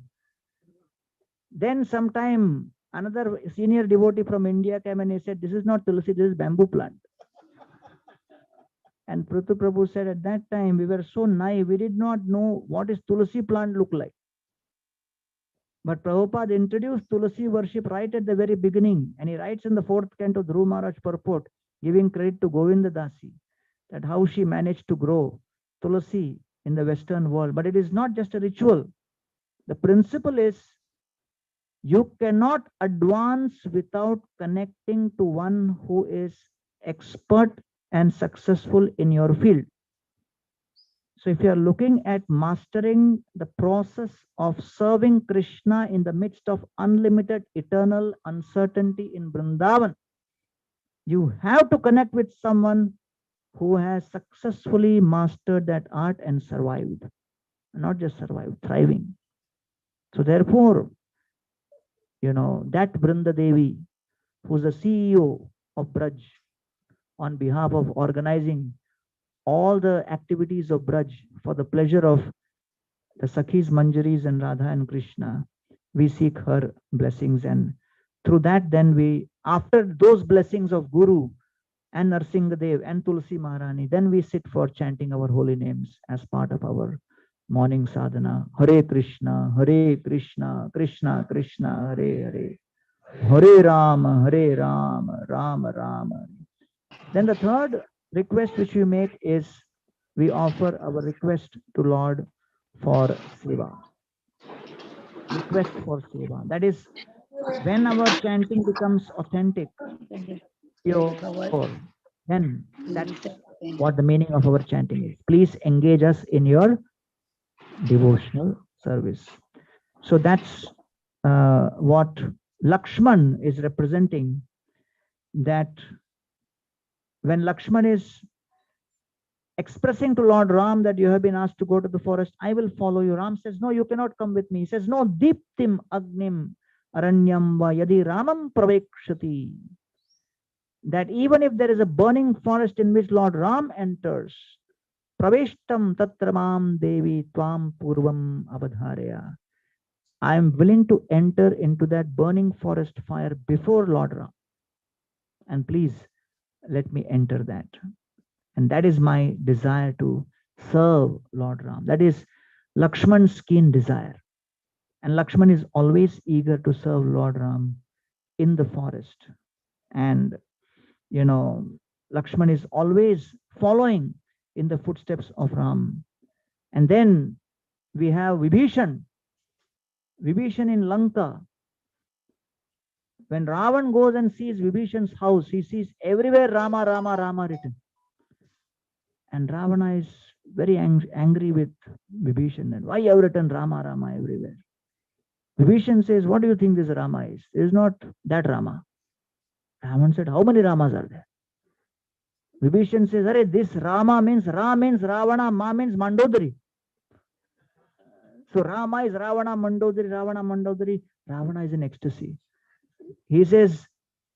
Then sometime another senior devotee from India came and he said, this is not Tulasi, this is bamboo plant. And Prathu Prabhu said, at that time we were so naive, we did not know what is Tulasi plant look like. But Prabhupada introduced Tulasi worship right at the very beginning. And he writes in the 4th canto of Dhruv Maharaj Purport, giving credit to Govinda Dasi, that how she managed to grow Tulasi in the Western world. But it is not just a ritual. The principle is you cannot advance without connecting to one who is expert and successful in your field. So if you are looking at mastering the process of serving Krishna in the midst of unlimited eternal uncertainty in Vrindavan, you have to connect with someone who has successfully mastered that art and survived. Not just survived, thriving. So therefore, that Vrinda Devi, who's the CEO of Braj, on behalf of organizing all the activities of Braj for the pleasure of the Sakhis, Manjaris and Radha and Krishna, we seek her blessings, and through that then we, after those blessings of Guru and Narsingadev and Tulsi Maharani, then we sit for chanting our holy names as part of our morning sadhana. Hare Krishna, Krishna Krishna, Hare Hare, Hare Rama, Rama Rama. Then the third request which we make is we offer our request to Lord for seva. Request for seva. That is, when our chanting becomes authentic, pure, then that's what the meaning of our chanting is. Please engage us in your devotional service. So that's what Lakshman is representing, that when Lakshman is expressing to Lord Ram that you have been asked to go to the forest, I will follow you. Ram says, no, you cannot come with me. He says, no, Deeptim Agnim Aranyam Va Yadi Ramam Pravekshati. That even if there is a burning forest in which Lord Ram enters, Praveshtam Tatramam Devi Tvam Purvam Avadharya, I am willing to enter into that burning forest fire before Lord Ram. And please let me enter that. And that is my desire, to serve Lord Ram. That is Lakshman's keen desire. And Lakshman is always eager to serve Lord Ram in the forest. And, Lakshman is always following in the footsteps of Ram. And then we have Vibhishan. Vibhishan in Lanka. When Ravan goes and sees Vibhishan's house, he sees everywhere Rama, Rama, Rama written. And Ravana is very angry with Vibhishan. And why you have written Rama, Rama everywhere? Vibhishan says, what do you think this Rama is? It is not that Rama. Ravan said, how many Ramas are there? Vibhishan says, Arey, this Rama means Ra means Ravana, Ma means Mandodari. So Rama is Ravana, Mandodari, Ravana, Mandodari. Ravana is in ecstasy. He says,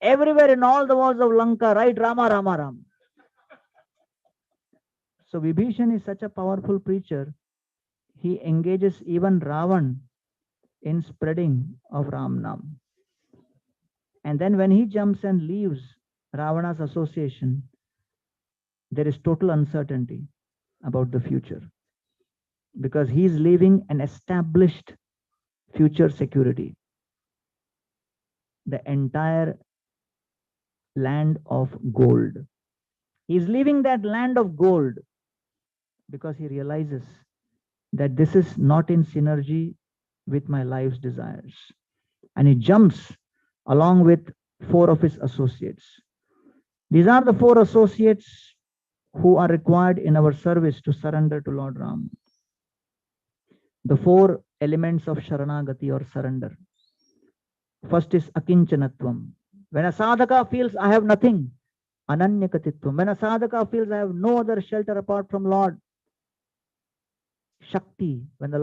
everywhere in all the walls of Lanka, write Rama, Rama, Rama. So Vibhishan is such a powerful preacher. He engages even Ravan in spreading of Ram Nam. And then when he jumps and leaves Ravana's association, there is total uncertainty about the future, because he is leaving an established future security. The entire land of gold. He is leaving that land of gold because he realizes that this is not in synergy with my life's desires. And he jumps along with 4 of his associates. These are the 4 associates who are required in our service to surrender to Lord Ram. The 4 elements of Sharanagathi or surrender. First is Akinchanatvam. When a sadhaka feels I have nothing, Ananyakatitvam. When a sadhaka feels I have no other shelter apart from Lord, Shakti. When the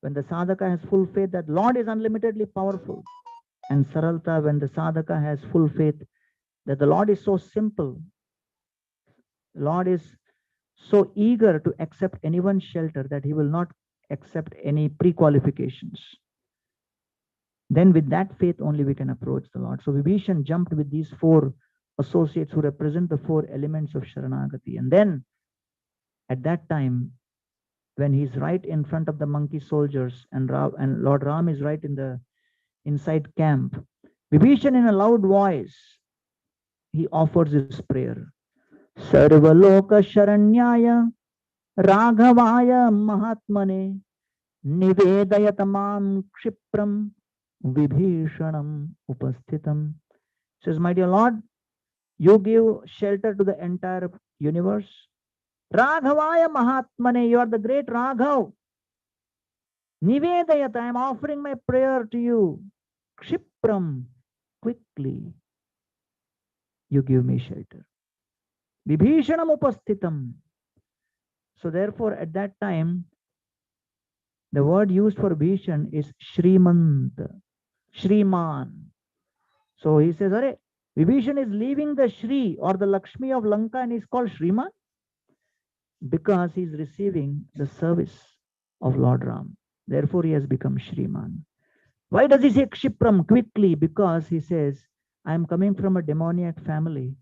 sadhaka has full faith that Lord is unlimitedly powerful. And Saralta, when the sadhaka has full faith that the Lord is so simple. Lord is so eager to accept anyone's shelter that he will not accept any pre-qualifications. Then with that faith only we can approach the Lord. So Vibhishan jumped with these 4 associates who represent the 4 elements of Sharanagati. And then at that time, when he's right in front of the monkey soldiers and Lord Ram is right in the inside camp, Vibhishan in a loud voice, he offers his prayer. Sarvaloka Sharanyaya Raghavaya Mahatmane Nivedayatamam Kshipram Vibhishanam Upasthitam. Says, my dear Lord, you give shelter to the entire universe. Raghavaya Mahatmane, you are the great Raghav. Nivedayata, I am offering my prayer to you. Kshipram, quickly, you give me shelter. Vibhishanam Upasthitam. So therefore, at that time, the word used for Bhishan is Shrimant, Shriman. So he says, Are, Vibhishan is leaving the Shri or the Lakshmi of Lanka and he's called Shriman because he's receiving the service of Lord Ram. Therefore, he has become Shriman. Why does he say Kshipram quickly? Because he says, I am coming from a demoniac family.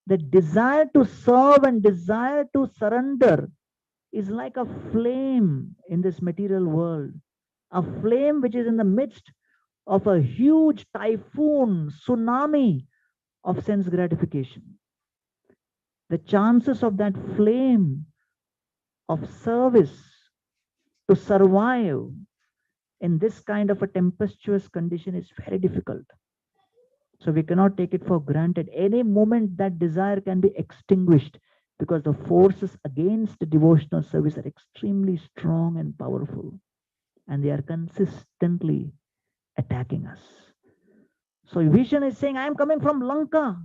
The desire to serve and desire to surrender is like a flame in this material world. A flame which is in the midst of a huge typhoon, tsunami of sense gratification. The chances of that flame of service to survive in this kind of a tempestuous condition is very difficult. So we cannot take it for granted. Any moment that desire can be extinguished because the forces against the devotional service are extremely strong and powerful, and they are consistently attacking us. So Vibhishan is saying, I am coming from Lanka.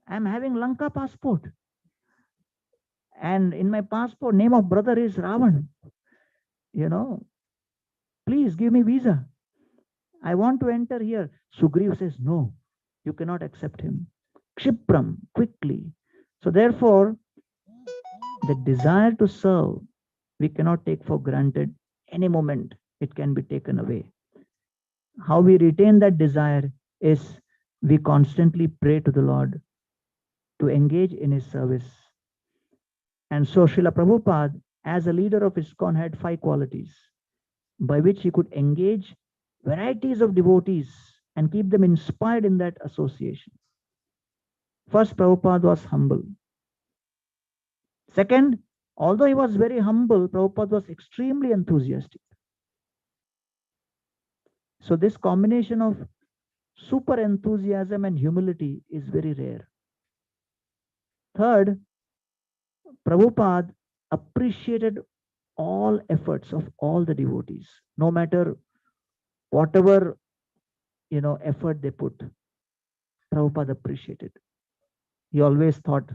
I am having Lanka passport. And in my passport, name of brother is Ravan. Please give me visa. I want to enter here. Sugriv says, no, you cannot accept him. Kshipram, quickly. So therefore, the desire to serve, we cannot take for granted. Any moment, it can be taken away. How we retain that desire is we constantly pray to the Lord to engage in his service. And so Srila Prabhupada, as a leader of ISKCON, had 5 qualities by which he could engage varieties of devotees and keep them inspired in that association. First, Prabhupada was humble. Second, although he was very humble, Prabhupada was extremely enthusiastic. So this combination of super enthusiasm and humility is very rare. Third, Prabhupada appreciated all efforts of all the devotees, no matter whatever effort they put. Prabhupada appreciated. He always thought,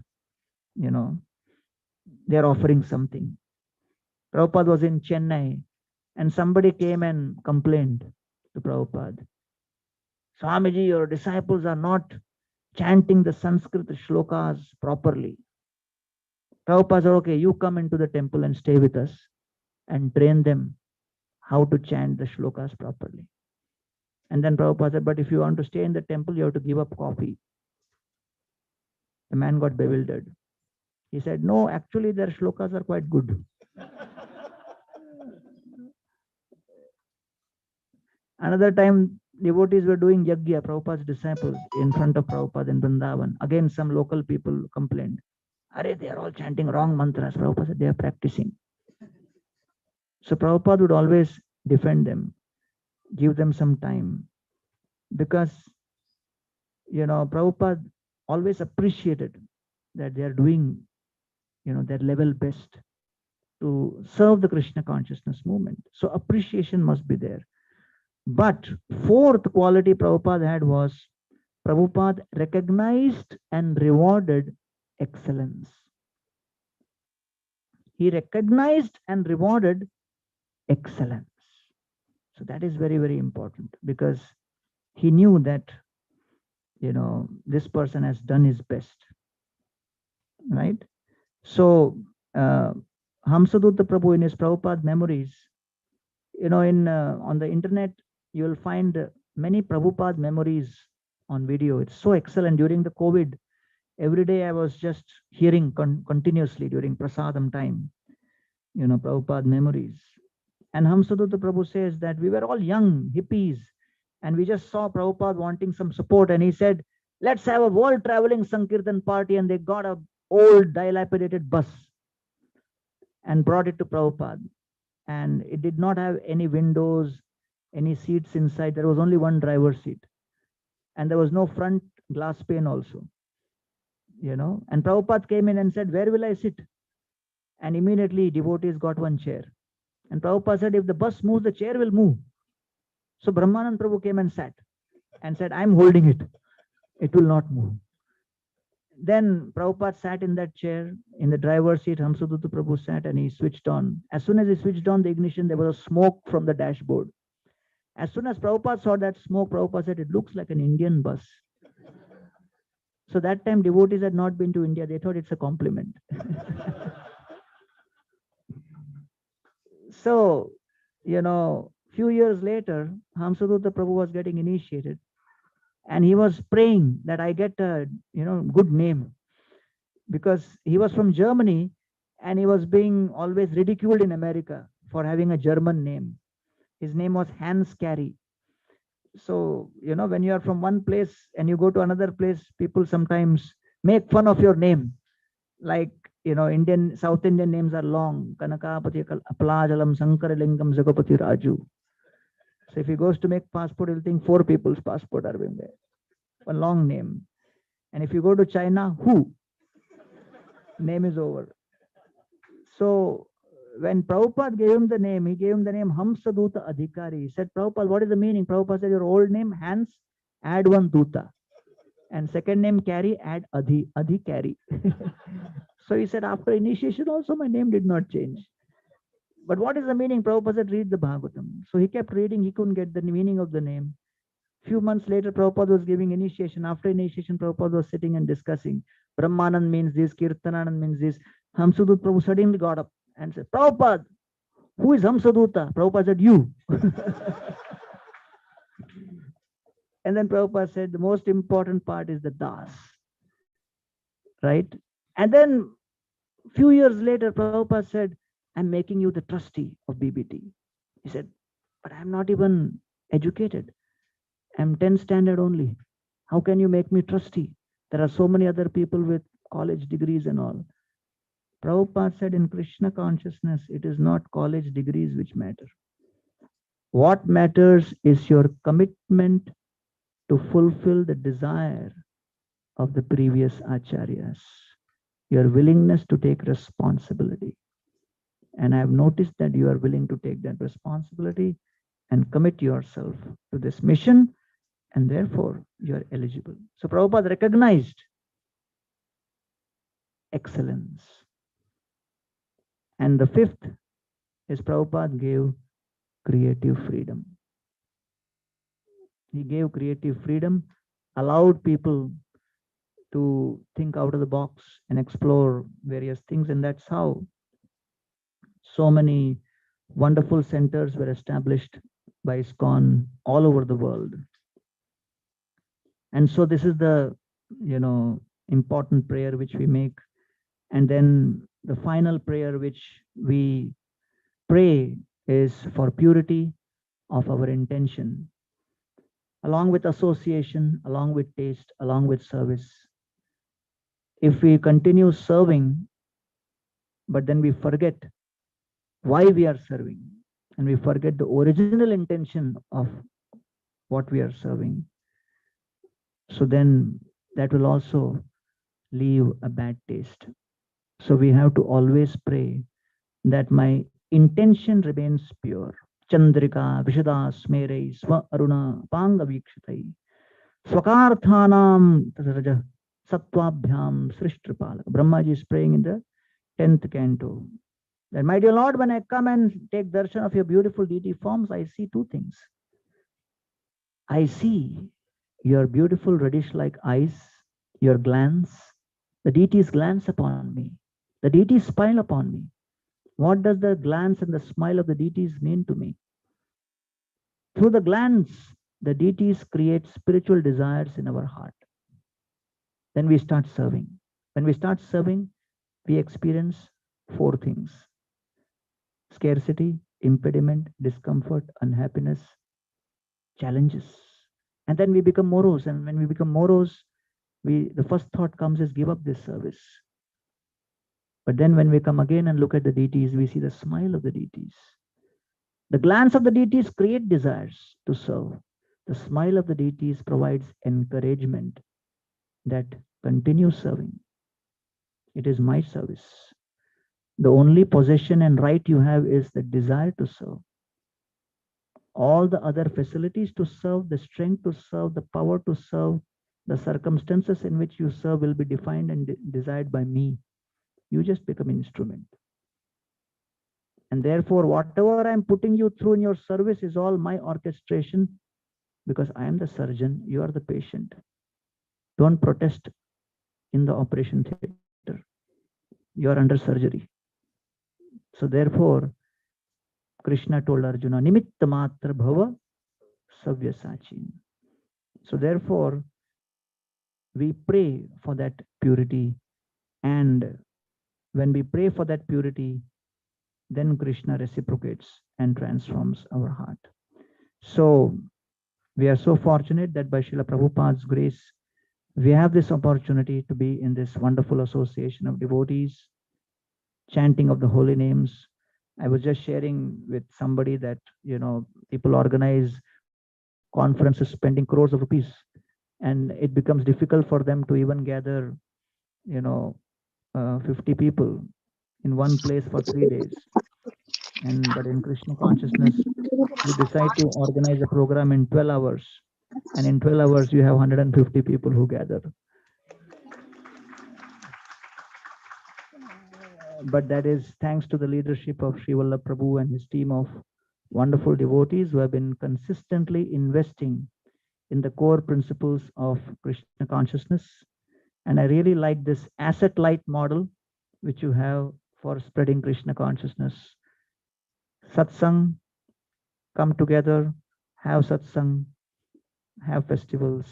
they're offering something. Prabhupada was in Chennai and somebody came and complained to Prabhupada, Swamiji, your disciples are not chanting the Sanskrit shlokas properly. Prabhupada said, okay, you come into the temple and stay with us and train them how to chant the shlokas properly. And then Prabhupada said, but if you want to stay in the temple, you have to give up coffee. The man got bewildered. He said, no, actually their shlokas are quite good. Another time, devotees were doing yajna, Prabhupada's disciples, in front of Prabhupada in Vrindavan. Again, some local people complained, Are, they are all chanting wrong mantras. Prabhupada said, they are practicing. So Prabhupada would always defend them, give them some time. Because, Prabhupada always appreciated that they are doing, their level best to serve the Krishna consciousness movement. So appreciation must be there. But fourth quality Prabhupada had was Prabhupada recognized and rewarded excellence. He recognized and rewarded excellence. So that is very, very important because he knew that, this person has done his best. Right? So, Hamsadutta Prabhu in his Prabhupada memories, on the internet, you will find many Prabhupada memories on video. It's so excellent. During the COVID, every day I was just hearing continuously during Prasadam time, Prabhupada memories. And Hamsadutta Prabhu says that we were all young hippies and we just saw Prabhupada wanting some support. And he said, let's have a world traveling Sankirtan party. And they got a old dilapidated bus and brought it to Prabhupada. And it did not have any windows, any seats inside. There was only one driver's seat. And there was no front glass pane also. And Prabhupada came in and said, where will I sit? And immediately devotees got one chair. And Prabhupada said, if the bus moves, the chair will move. So Brahmanand Prabhu came and sat and said, I'm holding it. It will not move. Then Prabhupada sat in that chair, in the driver's seat. Hamsadutta Prabhu sat and he switched on. As soon as he switched on the ignition, there was a smoke from the dashboard. As soon as Prabhupada saw that smoke, Prabhupada said, it looks like an Indian bus. So that time devotees had not been to India. They thought it's a compliment. So, few years later, Hamsadutta Prabhu was getting initiated. And he was praying that I get a good name, because he was from Germany and he was being always ridiculed in America for having a German name. His name was Hans Carey. So, when you are from one place and you go to another place, people sometimes make fun of your name. Like, South Indian names are long. Kanakapati Apalajalam Sankaralingam Zagapati Raju. So if he goes to make passport, he'll think 4 people's passport are being there. One long name. And if you go to China, who? Name is over. So when Prabhupada gave him the name, he gave him the name Hamsaduta Adhikari. He said, Prabhupada, what is the meaning? Prabhupada said, your old name, Hans, add one Duta. And second name, Carry, add Adhi, Adhi Carry. So he said, after initiation also, my name did not change. But what is the meaning? Prabhupada said, read the Bhagavatam. So he kept reading, he couldn't get the meaning of the name. Few months later, Prabhupada was giving initiation. After initiation, Prabhupada was sitting and discussing. Brahmanand means this, Kirtananand means this. Hamsadutta Prabhu suddenly got up and said, Prabhupada, who is Hamsadutta? Prabhupada said, you. And then Prabhupada said, the most important part is the Das. Right? And then few years later, Prabhupada said, I'm making you the trustee of BBT. He said, but I'm not even educated. I'm 10th standard only. How can you make me trustee? There are so many other people with college degrees and all. Prabhupada said, in Krishna consciousness, it is not college degrees which matter. What matters is your commitment to fulfill the desire of the previous acharyas. Your willingness to take responsibility. And I have noticed that you are willing to take that responsibility and commit yourself to this mission, and therefore you are eligible. So Prabhupada recognized excellence. And the 5th is Prabhupada gave creative freedom. He gave creative freedom, allowed people to think out of the box and explore various things, and that's how so many wonderful centers were established by ISKCON all over the world. And so this is the, important prayer which we make. And then the final prayer which we pray is for purity of our intention, along with association, along with taste, along with service. If we continue serving, but then we forget why we are serving, and we forget the original intention of what we are serving, so then that will also leave a bad taste. So we have to always pray that my intention remains pure. Chandrika Vishada Smerei Swa Aruna Panga Vikshitai Swakarthanam Tasaraja Satvabhyam Srishtripalaka. Brahmaji is praying in the 10th canto. That, my dear Lord, when I come and take darshan of your beautiful deity forms, I see 2 things. I see your beautiful reddish-like eyes, your glance. The deities glance upon me. The deities smile upon me. What does the glance and the smile of the deities mean to me? Through the glance, the deities create spiritual desires in our heart. Then we start serving. When we start serving, we experience 4 things: scarcity, impediment, discomfort, unhappiness, challenges. And then we become morose. And when we become morose, the first thought comes is give up this service. But then when we come again and look at the deities, we see the smile of the deities. The glance of the deities create desires to serve. The smile of the deities provides encouragement that continue serving. It is my service. The only possession and right you have is the desire to serve. All the other facilities to serve, the strength to serve, the power to serve, the circumstances in which you serve will be defined and desired by me. You just become an instrument. And therefore, whatever I'm putting you through in your service is all my orchestration, because I am the surgeon, you are the patient. Don't protest in the operation theater. You are under surgery. So therefore, Krishna told Arjuna, Nimitta matra bhava savyasachin. So therefore, we pray for that purity. And when we pray for that purity, then Krishna reciprocates and transforms our heart. So we are so fortunate that by Srila Prabhupada's grace, we have this opportunity to be in this wonderful association of devotees, chanting of the holy names. I was just sharing with somebody that, people organize conferences spending crores of rupees, and it becomes difficult for them to even gather, 50 people in one place for 3 days. But in Krishna consciousness, you decide to organize a program in 12 hours. And in 12 hours, you have 150 people who gather. But that is thanks to the leadership of Sri Vallabh Prabhu and his team of wonderful devotees who have been consistently investing in the core principles of Krishna consciousness. And I really like this asset light model which you have for spreading Krishna consciousness. Satsang, come together, have satsang, have festivals,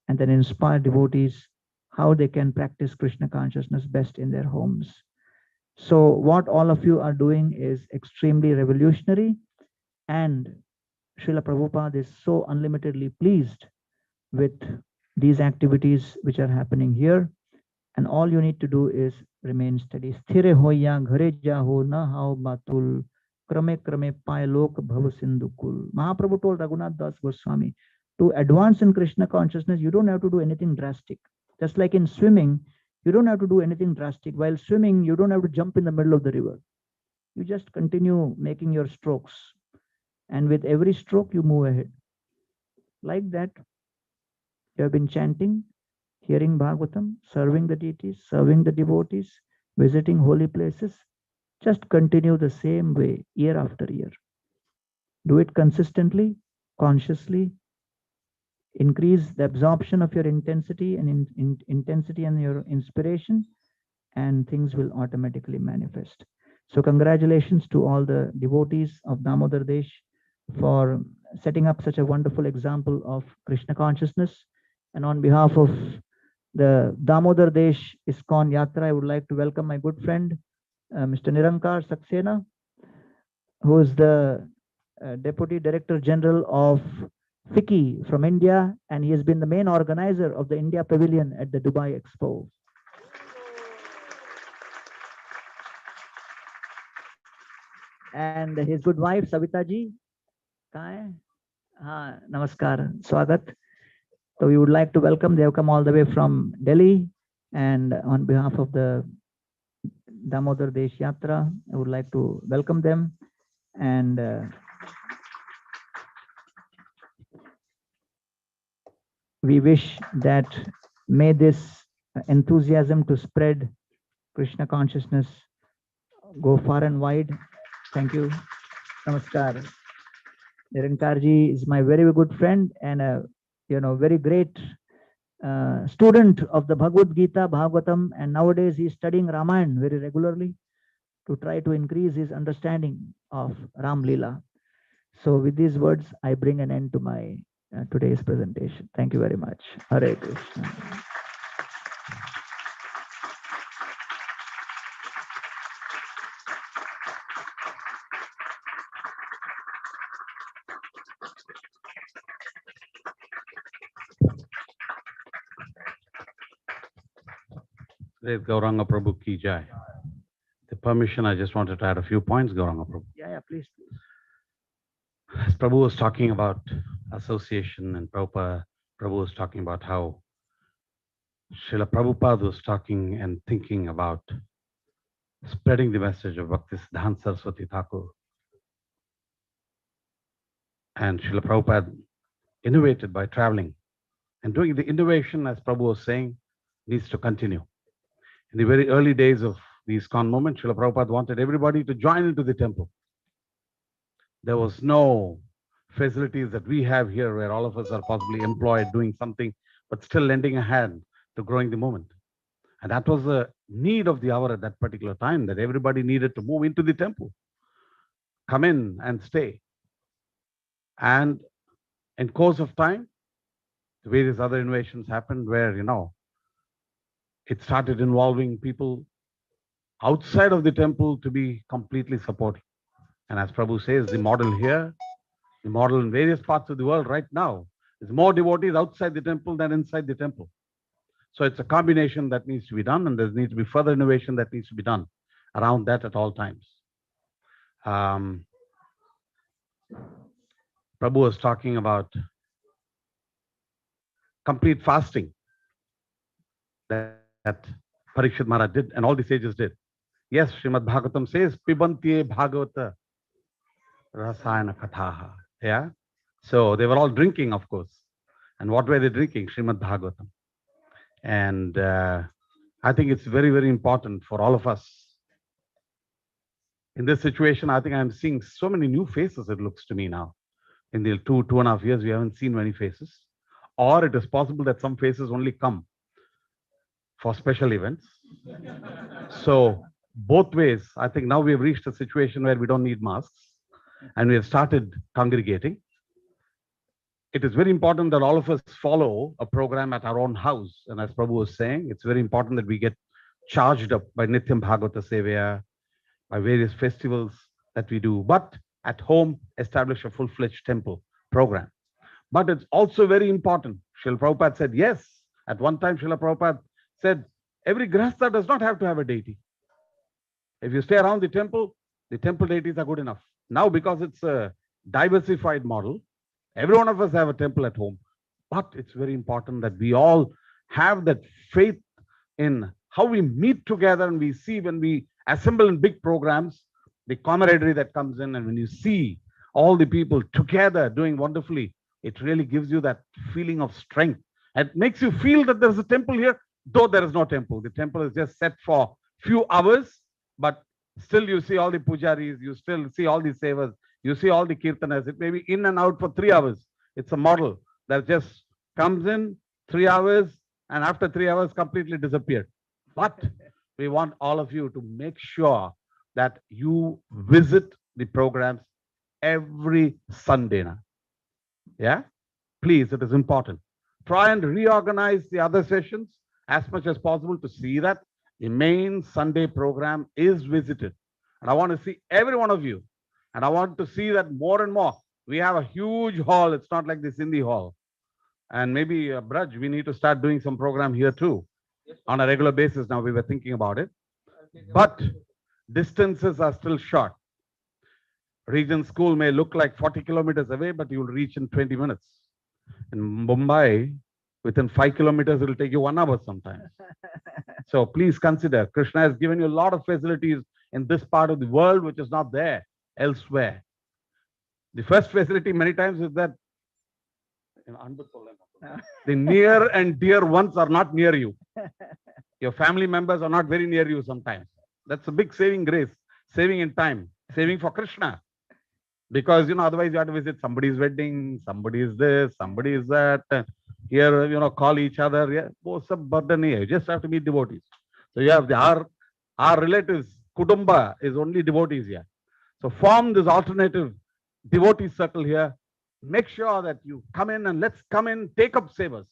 and then inspire devotees how they can practice Krishna consciousness best in their homes. So what all of you are doing is extremely revolutionary, and Srila Prabhupada is so unlimitedly pleased with these activities which are happening here. And all you need to do is remain steady. Sthire hoya ghare jaho na hao batul krame krame paye lok bhav sindhukul. Mahaprabhu told Raghunath Das Goswami, to advance in Krishna consciousness, you don't have to do anything drastic. Just like in swimming, you don't have to do anything drastic. While swimming, you don't have to jump in the middle of the river. You just continue making your strokes. And with every stroke, you move ahead. Like that, you have been chanting, hearing Bhagavatam, serving the deities, serving the devotees, visiting holy places. Just continue the same way year after year. Do it consistently, consciously. Increase the absorption of your intensity and intensity and your inspiration, and things will automatically manifest. So congratulations to all the devotees of Damodar Desh for setting up such a wonderful example of Krishna consciousness. And on behalf of the Damodar Desh ISKCON Yatra, I would like to welcome my good friend, Mr. Nirankar Saxena, who is the Deputy Director General of FICCI from India, and he has been the main organizer of the India Pavilion at the Dubai Expo. And his good wife, Savita ji, namaskar, swagat. So we would like to welcome, they have come all the way from Delhi, and on behalf of the Damodar Desh Yatra, I would like to welcome them. And we wish that may this enthusiasm to spread Krishna consciousness go far and wide. Thank you. Namaskar. Nirankarji is my very good friend and a very great student of the Bhagavad-Gita, Bhagavatam, and nowadays he is studying Ramayana very regularly to try to increase his understanding of Ram Leela. So with these words, I bring an end to my today's presentation. Thank you very much. Hare Krishna. Great Gauranga Prabhu ki jai. The permission, I just wanted to add a few points, Gauranga Prabhu. Yeah, please, please. As Prabhu was talking about association, and Prabhupada, Prabhu was talking about how Srila Prabhupada was talking and thinking about spreading the message of Bhakti Siddhanta Saraswati Thakur. And Srila Prabhupada innovated by traveling. And doing the innovation, as Prabhu was saying, needs to continue. In the very early days of the ISKCON movement, Srila Prabhupada wanted everybody to join into the temple. There was no facilities that we have here where all of us are possibly employed doing something, but still lending a hand to growing the movement. And that was the need of the hour at that particular time, that everybody needed to move into the temple, come in and stay. And in course of time, various other innovations happened where, it started involving people outside of the temple to be completely supportive. And as Prabhu says, the model here, the model in various parts of the world right now, is more devotees outside the temple than inside the temple. So it's a combination that needs to be done, and there needs to be further innovation that needs to be done around that at all times. Prabhu was talking about complete fasting that Parikshit Maharaj did, and all the sages did. Yes, Srimad Bhagavatam says, Pibantiye Bhagavata Rasayana Kathaha. Yeah. So they were all drinking, of course. And what were they drinking? Srimad Bhagavatam. And I think it's very, very important for all of us. In this situation, I think I'm seeing so many new faces, it looks to me now. In the 2.5 years, we haven't seen many faces. Or it is possible that some faces only come for special events. So both ways, I think now we have reached a situation where we don't need masks and we have started congregating. It is very important that all of us follow a program at our own house. And as Prabhu was saying, it's very important that we get charged up by Nityam Bhagavata Sevaya, by various festivals that we do. But at home, establish a full-fledged temple program. But it's also very important. Srila Prabhupada said, yes. At one time, Srila Prabhupada said, every grahastha does not have to have a deity. If you stay around the temple deities are good enough. Now, because it's a diversified model, every one of us have a temple at home. But it's very important that we all have that faith in how we meet together, and we see when we assemble in big programs, the camaraderie that comes in, and when you see all the people together doing wonderfully, it really gives you that feeling of strength. It makes you feel that there's a temple here, though there is no temple. The temple is just set for few hours, but still you see all the pujaris, you still see all the sevas, you see all the kirtanas. It may be in and out for 3 hours. It's a model that just comes in 3 hours and after 3 hours completely disappeared. But we want all of you to make sure that you visit the programs every Sunday now. Yeah, please, it is important. Try and reorganize the other sessions as much as possible to see that the main Sunday program is visited. And I want to see every one of you. And I want to see that more and more. We have a huge hall. It's not like the Sindhi hall. And maybe, Braj, we need to start doing some program here too. On a regular basis now, we were thinking about it. But distances are still short. Region school may look like 40 kilometers away, but you'll reach in 20 minutes. In Mumbai, within 5 kilometers, it will take you 1 hour sometimes. So please consider, Krishna has given you a lot of facilities in this part of the world, which is not there elsewhere. The first facility many times is that the near and dear ones are not near you. Your family members are not very near you sometimes. That's a big saving grace, saving in time, saving for Krishna. Because, otherwise you have to visit somebody's wedding, somebody is this, somebody is that. Here, call each other. Yeah, both some burden here. You just have to meet devotees. So you have our relatives, Kudumba is only devotees here. So form this alternative devotee circle here. Make sure that you come in and let's come in, take up sevas.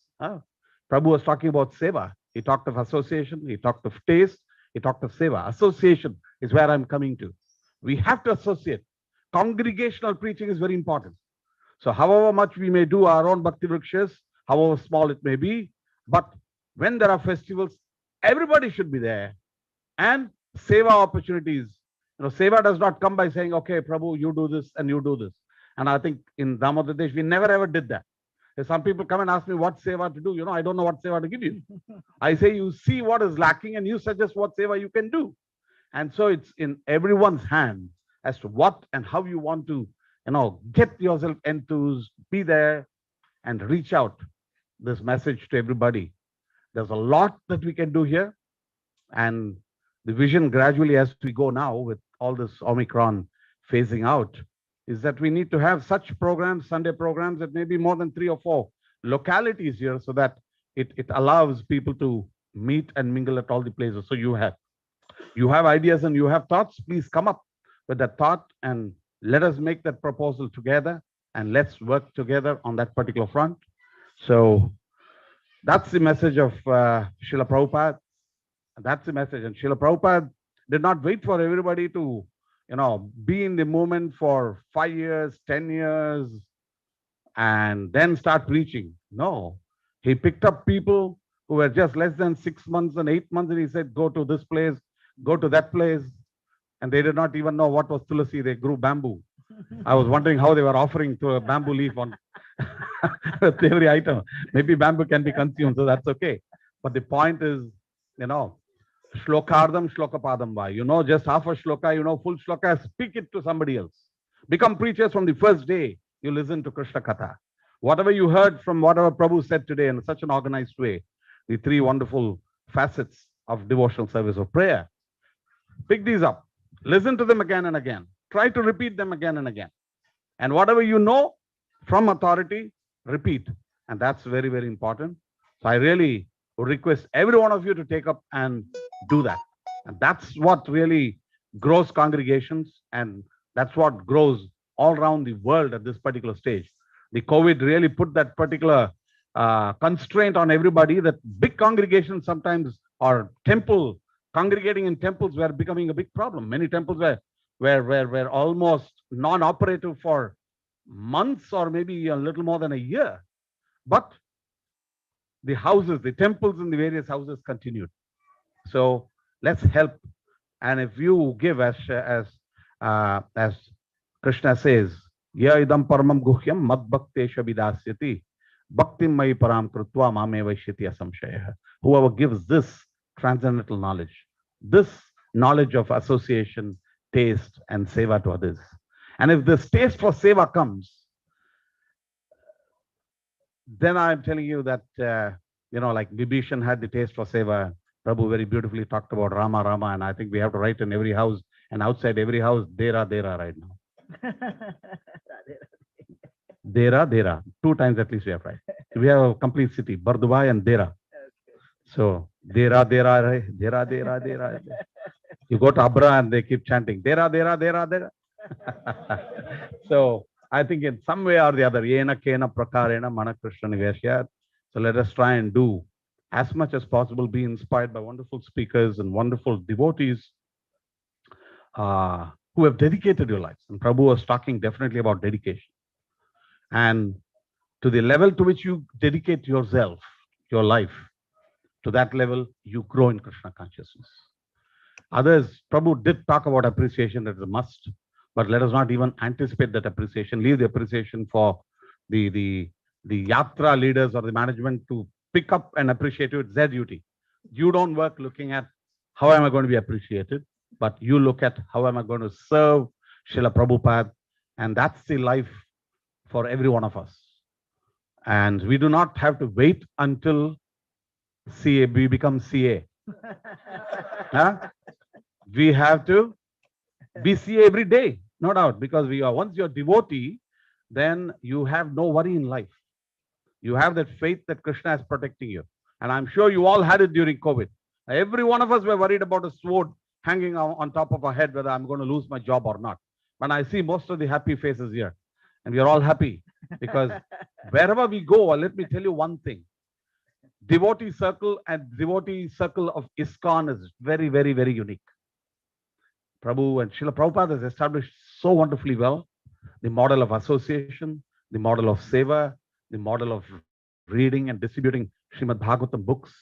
Prabhu was talking about seva. He talked of association, he talked of taste, he talked of seva. Association is where I'm coming to. We have to associate. Congregational preaching is very important. So however much we may do our own bhakti vrikshas, however small it may be, but when there are festivals, everybody should be there. And seva opportunities. Seva does not come by saying, okay, Prabhu, you do this and you do this. And I think in Damodar Desh, we never ever did that. If some people come and ask me what seva to do, I don't know what seva to give you. I say, you see what is lacking and you suggest what seva you can do. And so it's in everyone's hand as to what and how you want to, get yourself enthused, be there and reach out this message to everybody. There's a lot that we can do here. And the vision gradually as we go now with all this Omicron phasing out is that we need to have such programs, Sunday programs, that maybe more than 3 or 4 localities here so that it allows people to meet and mingle at all the places. So you have ideas and you have thoughts, please come up with that thought and let us make that proposal together and let's work together on that particular front. So that's the message of Srila Prabhupada. That's the message. And Srila Prabhupada did not wait for everybody to, be in the moment for 5 years, 10 years, and then start preaching. No, he picked up people who were just less than 6 months and 8 months, and he said, go to this place, go to that place. And they did not even know what was tulasi. They grew bamboo. I was wondering how they were offering to a bamboo leaf on with every item. Maybe bamboo can be consumed, so that's okay. But the point is, Shlokardam Shlokapadam va. Just half a shloka, full shloka, speak it to somebody else. Become preachers from the first day you listen to Krishna Katha. Whatever you heard from whatever Prabhu said today in such an organized way, the 3 wonderful facets of devotional service of prayer, pick these up, listen to them again and again, try to repeat them again and again. And whatever you know from authority, repeat. And that's very, very important. So I really would request every one of you to take up and do that. And that's what really grows congregations, and that's what grows all around the world at this particular stage. The COVID really put that particular constraint on everybody that big congregations sometimes, or congregating in temples were becoming a big problem. Many temples were almost non-operative for months or maybe a little more than a year. But the houses, the temples in the various houses continued. So let's help. And if you give as Krishna says, Ya idam paramam guhyam mad bhaktesha vidasyati bhaktim mai param krutva mame vaishyati asamshayah. Whoever gives this transcendental knowledge, this knowledge of association, taste, and seva to others. And if this taste for seva comes, then I'm telling you that, like Vibhishan had the taste for seva. Prabhu very beautifully talked about Rama, Rama, and I think we have to write in every house and outside every house, Dera, Dera right now. Dera, Dera. 2 times at least we have to write. We have a complete city, Bardubai and Dera. So, Dera, Dera, Dera, Dera, Dera. You go to Abra and they keep chanting, Dera, Dera, Dera, Dera. So, I think in some way or the other, Yena, Kena, Prakarena, Mana Krishna Niveshyat. So let us try and do as much as possible, be inspired by wonderful speakers and wonderful devotees who have dedicated your lives. And Prabhu was talking definitely about dedication. And to the level to which you dedicate yourself, your life, to that level, you grow in Krishna consciousness. Others, Prabhu did talk about appreciation, that is a must, but let us not even anticipate that appreciation. Leave the appreciation for the yatra leaders or the management to pick up and appreciate you. It's their duty. You don't work looking at how am I going to be appreciated, but you look at how am I going to serve Srila Prabhupada, and that's the life for every one of us. And we do not have to wait until we become CA. Huh? We have to be CA every day, no doubt, because once you're devotee, then you have no worry in life. You have that faith that Krishna is protecting you. And I'm sure you all had it during COVID. Every one of us were worried about a sword hanging on top of our head, whether I'm going to lose my job or not. But I see most of the happy faces here. And we are all happy because wherever we go, let me tell you one thing. Devotee circle and devotee circle of ISKCON is very, very, very unique. Prabhu and Srila Prabhupada has established so wonderfully well the model of association, the model of seva, the model of reading and distributing Srimad Bhagavatam books,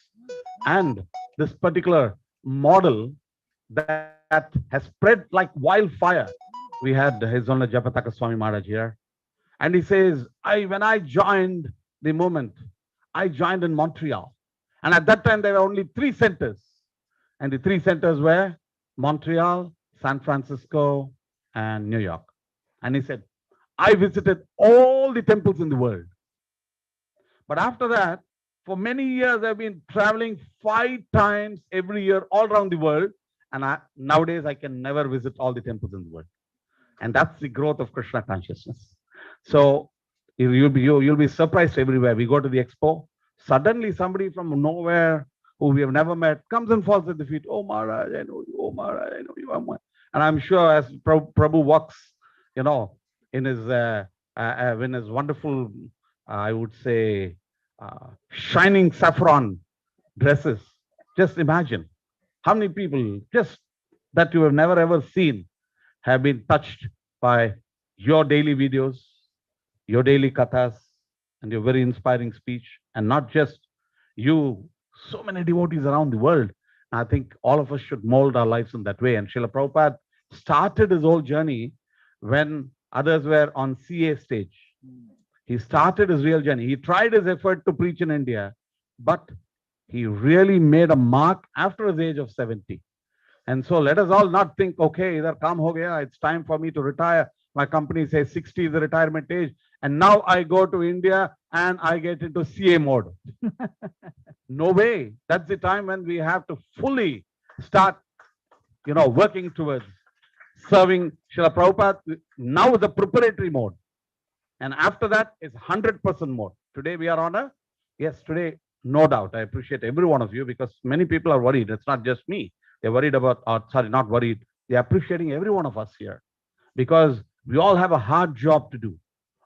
and this particular model that has spread like wildfire. We had His Honor Japataka Swami Maharaj here, and he says, when I joined the movement, I joined in Montreal. And at that time, there were only 3 centers. And the 3 centers were Montreal, San Francisco, and New York. And he said, I visited all the temples in the world. But after that, for many years, I've been traveling 5 times every year all around the world. And nowadays, I can never visit all the temples in the world. And that's the growth of Krishna consciousness. So you'll be surprised everywhere. We go to the expo. Suddenly, somebody from nowhere who we have never met comes and falls at the feet. Oh, Maharaj, I know you. Oh, Maharaj, I know you. And I'm sure as Prabhu walks, in his wonderful, I would say, shining saffron dresses. Just imagine how many people just that you have never ever seen have been touched by your daily videos, your daily kathas, and your very inspiring speech. And not just you, so many devotees around the world. I think all of us should mold our lives in that way. And Srila Prabhupada started his whole journey when others were on CA stage. He started his real journey. He tried his effort to preach in India, but he really made a mark after his age of 70. And so let us all not think, okay, either kam ho gaya, it's time for me to retire. My company says 60 is the retirement age. And now I go to India and I get into CA mode. No way. That's the time when we have to fully start, working towards serving Srila Prabhupada. Now the preparatory mode. And after that is 100% mode. Today we are on today, no doubt. I appreciate every one of you because many people are worried. It's not just me. They're worried about, not worried. They're appreciating every one of us here because we all have a hard job to do,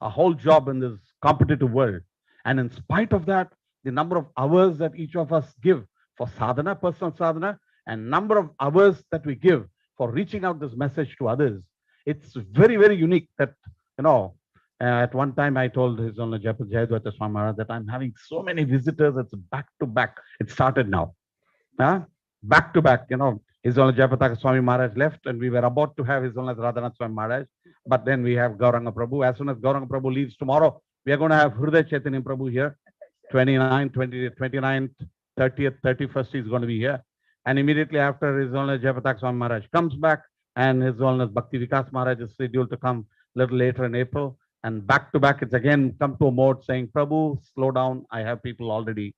a whole job in this competitive world. And in spite of that, the number of hours that each of us give for sadhana, personal sadhana, and number of hours that we give for reaching out this message to others, it's very, very unique that, at one time I told His Honor Jayadvaita Swami Maharaj that I'm having so many visitors, it's back to back. It started now. Back to back, His Honor Jayapataka Swami Maharaj left and we were about to have His Honor Radhanath Swami Maharaj. But then we have Gauranga Prabhu. As soon as Gauranga Prabhu leaves tomorrow, we are going to have Hriday Chaitanya Prabhu here. 29th, 30th, 31st, he's going to be here. And immediately after His Honor Jayapataka Swami Maharaj comes back and His Honor Bhakti Vikas Maharaj is scheduled to come a little later in April. And back to back, it's again come to a mode saying, Prabhu, slow down. I have people already.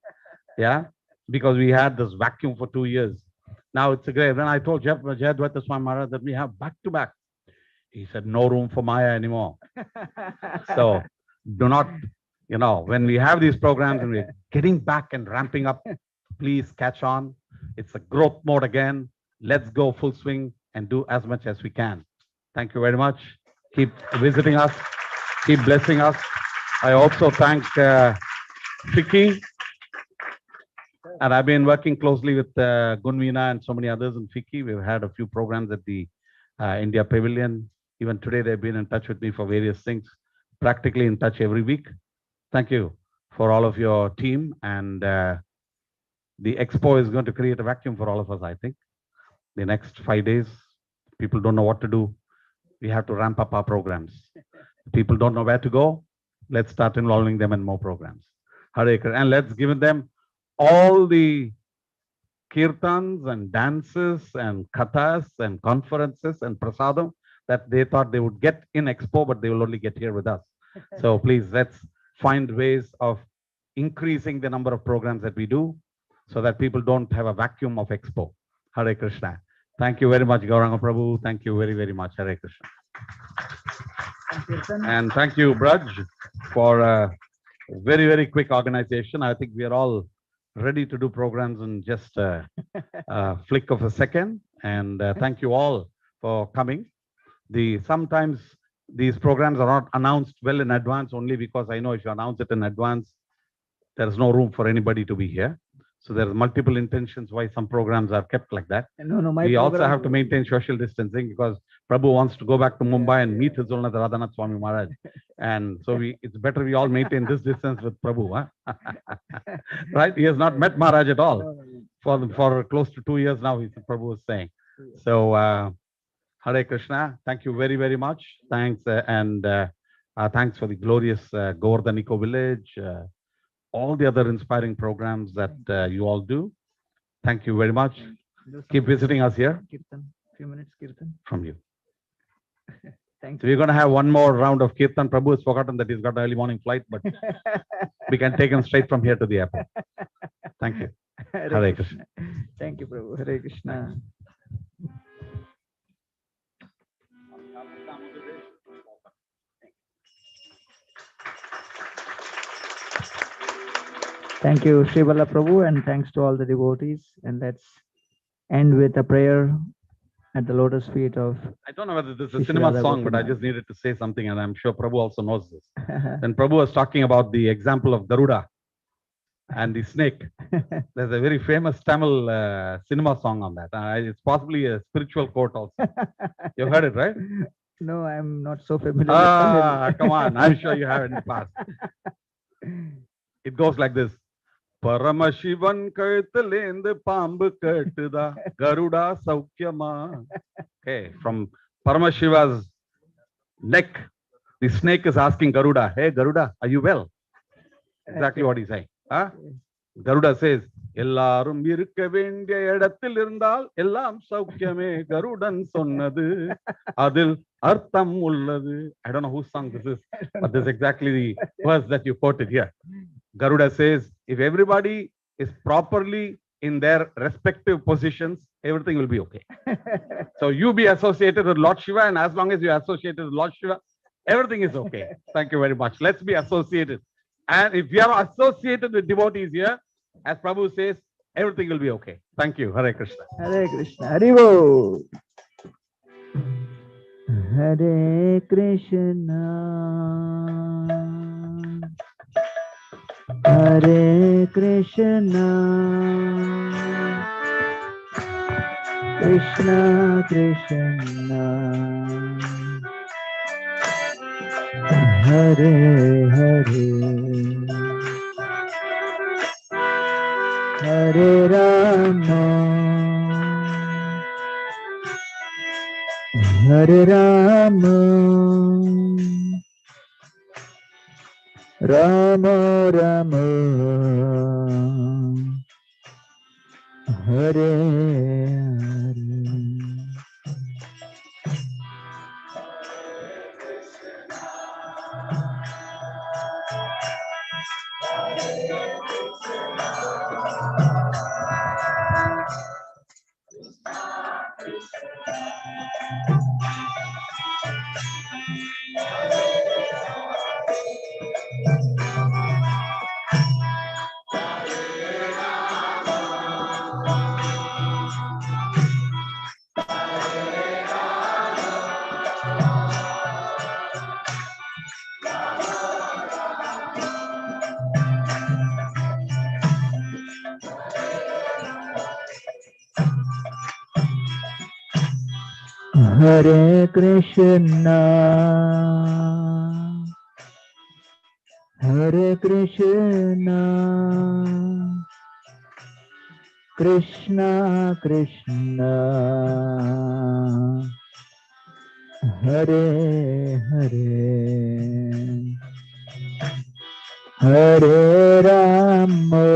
Yeah, because we had this vacuum for 2 years. Now it's a great. When I told Jayadvaita Swami Maharaj that we have back to back, he said, no room for Maya anymore. So do not, when we have these programs and we're getting back and ramping up, please catch on. It's a growth mode again. Let's go full swing and do as much as we can. Thank you very much. Keep visiting us. Keep blessing us. I also thank Vicky. And I've been working closely with Gunvina and so many others in FICCI. We've had a few programs at the India Pavilion. Even today, they've been in touch with me for various things, practically in touch every week. Thank you for all of your team. And the expo is going to create a vacuum for all of us, I think. The next 5 days, people don't know what to do. We have to ramp up our programs. People don't know where to go. Let's start involving them in more programs. Hare Krishna. And let's give them all the kirtans and dances and kathas and conferences and prasadam that they thought they would get in expo, but they will only get here with us. So please, let's find ways of increasing the number of programs that we do so that people don't have a vacuum of expo. Hare Krishna. Thank you very much, Gauranga Prabhu. Thank you very, very much. Hare Krishna. And thank you, Braj, for a very, very quick organization. I think we are all ready to do programs in just a flick of a second. And thank you all for coming. Sometimes these programs are not announced well in advance only because I know if you announce it in advance, there's no room for anybody to be here. So there are multiple intentions why some programs are kept like that. We also have to maintain social distancing because Prabhu wants to go back to Mumbai and meet His Honor Radhanath Swami Maharaj. And so it's better we all maintain this distance with Prabhu. Huh? Right? He has not met Maharaj at all. for close to 2 years now, Prabhu was saying. So Hare Krishna, thank you very, very much. Thanks and thanks for the glorious Govardhan Eco Village, all the other inspiring programs that you all do. Thank you very much. Keep visiting us here. Kirtan, few minutes Kirtan. From you. Thank So we're going to have one more round of Kirtan. Prabhu has forgotten that he's got an early morning flight, but we can take him straight from here to the airport. Thank you. Hare Krishna. Thank you, Prabhu. Hare Krishna. Thank you, Srivalla Prabhu, and thanks to all the devotees. And let's end with a prayer at the lotus feet of. I don't know whether this is a Shri cinema Radha song, but I Gopinath. just needed to say something, and I'm sure Prabhu also knows this. When Prabhu was talking about the example of Garuda and the snake, there's a very famous Tamil cinema song on that. It's possibly a spiritual quote also. You've heard it, right? No, I'm not so familiar Ah, with come on. I'm sure you have in the past. It goes like this. Paramashivan kaithalende pambu kettuda Garuda saukyama. Okay, from Paramashiva's neck, the snake is asking Garuda, hey Garuda, are you well? Exactly what he's saying. Huh? Garuda says, Ellarum irukka vendiya edathil irundal ellam saukyame Garudan sonnadu adil artham ulladu. I don't know whose song this is, but this is exactly the verse that you quoted here. Garuda says, if everybody is properly in their respective positions, everything will be okay. So you be associated with Lord Shiva, and as long as you're associated with Lord Shiva, everything is okay. Thank you very much. Let's be associated. And if we are associated with devotees here, as Prabhu says, everything will be okay. Thank you. Hare Krishna. Hare Krishna. Haribo. Hare Krishna. Hare Krishna. Krishna Krishna. Hare Hare. Hare Rama. Hare Rama. Rama Rama. Hare Hare. Hare Krishna. Hare Krishna. Krishna Krishna. Hare Hare. Hare Rama.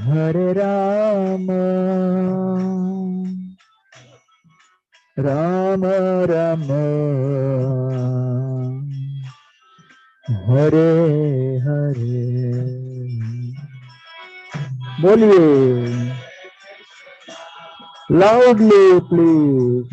Hare Rama. Rama Rama. Hare Hare. Boliye. Loudly, please.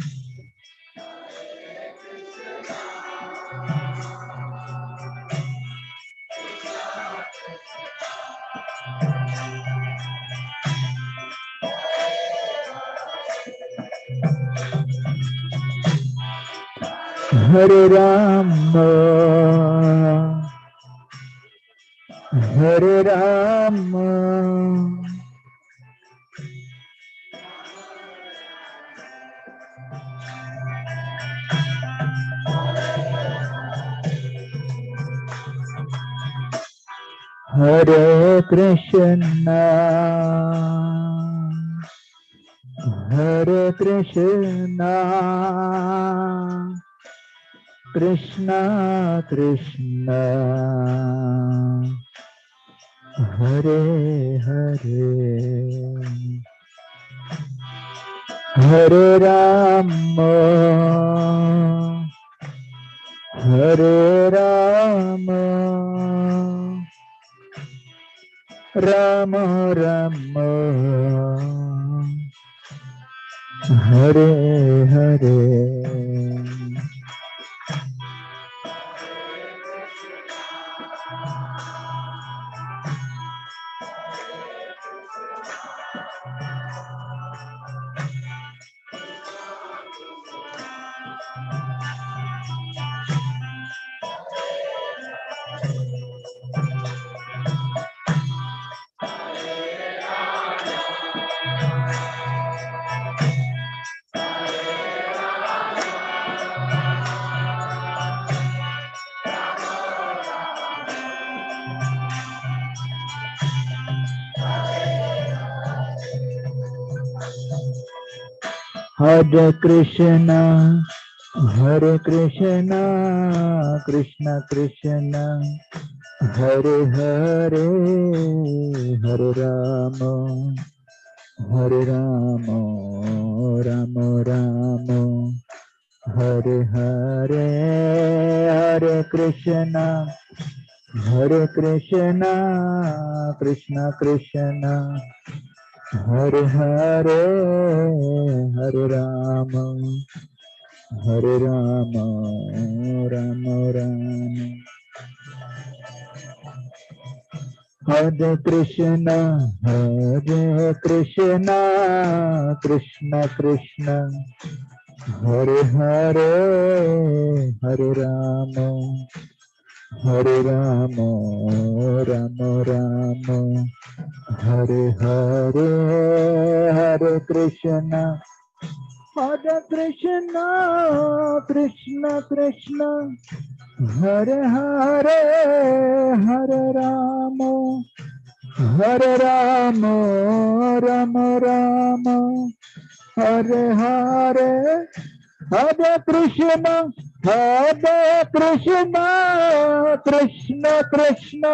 Hare Rama. Hare Rama. Hare Krishna, Hare Krishna, Krishna Krishna, Hare Hare, Hare Rama, Hare Rama, Rama Rama, Hare Hare. Hare Krishna, Hare Krishna, Krishna Krishna, Hare Hare, Hare Rama, Hare Rama, Rama Rama, Hare Hare, Hare Krishna, Hare Krishna, Krishna Krishna, Hare Hare, Hare Rama, Hare Rama, Rama Rama, Hare Krishna, Hare Krishna, Krishna Krishna, Hare Hare, Hare Rama, Hare Rama, Rama Rama, Hare Hare, Hare Krishna, Hare Krishna, Krishna Krishna, Hare Hare, Hare Rama, Hare Rama, Rama Rama, Hare Hare, Hare Krishna, Krishna Krishna,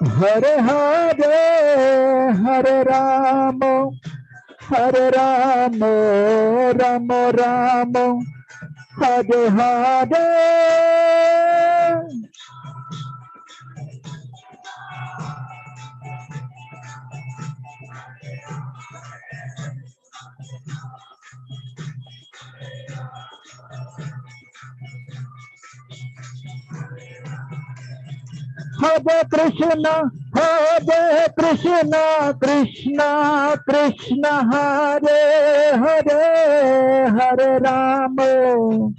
Hare Hare, Hare Rama, Hare Rama, Rama Rama, Hare Hare. Hare Krishna, Krishna Krishna, Hare Hare, Hare Rama,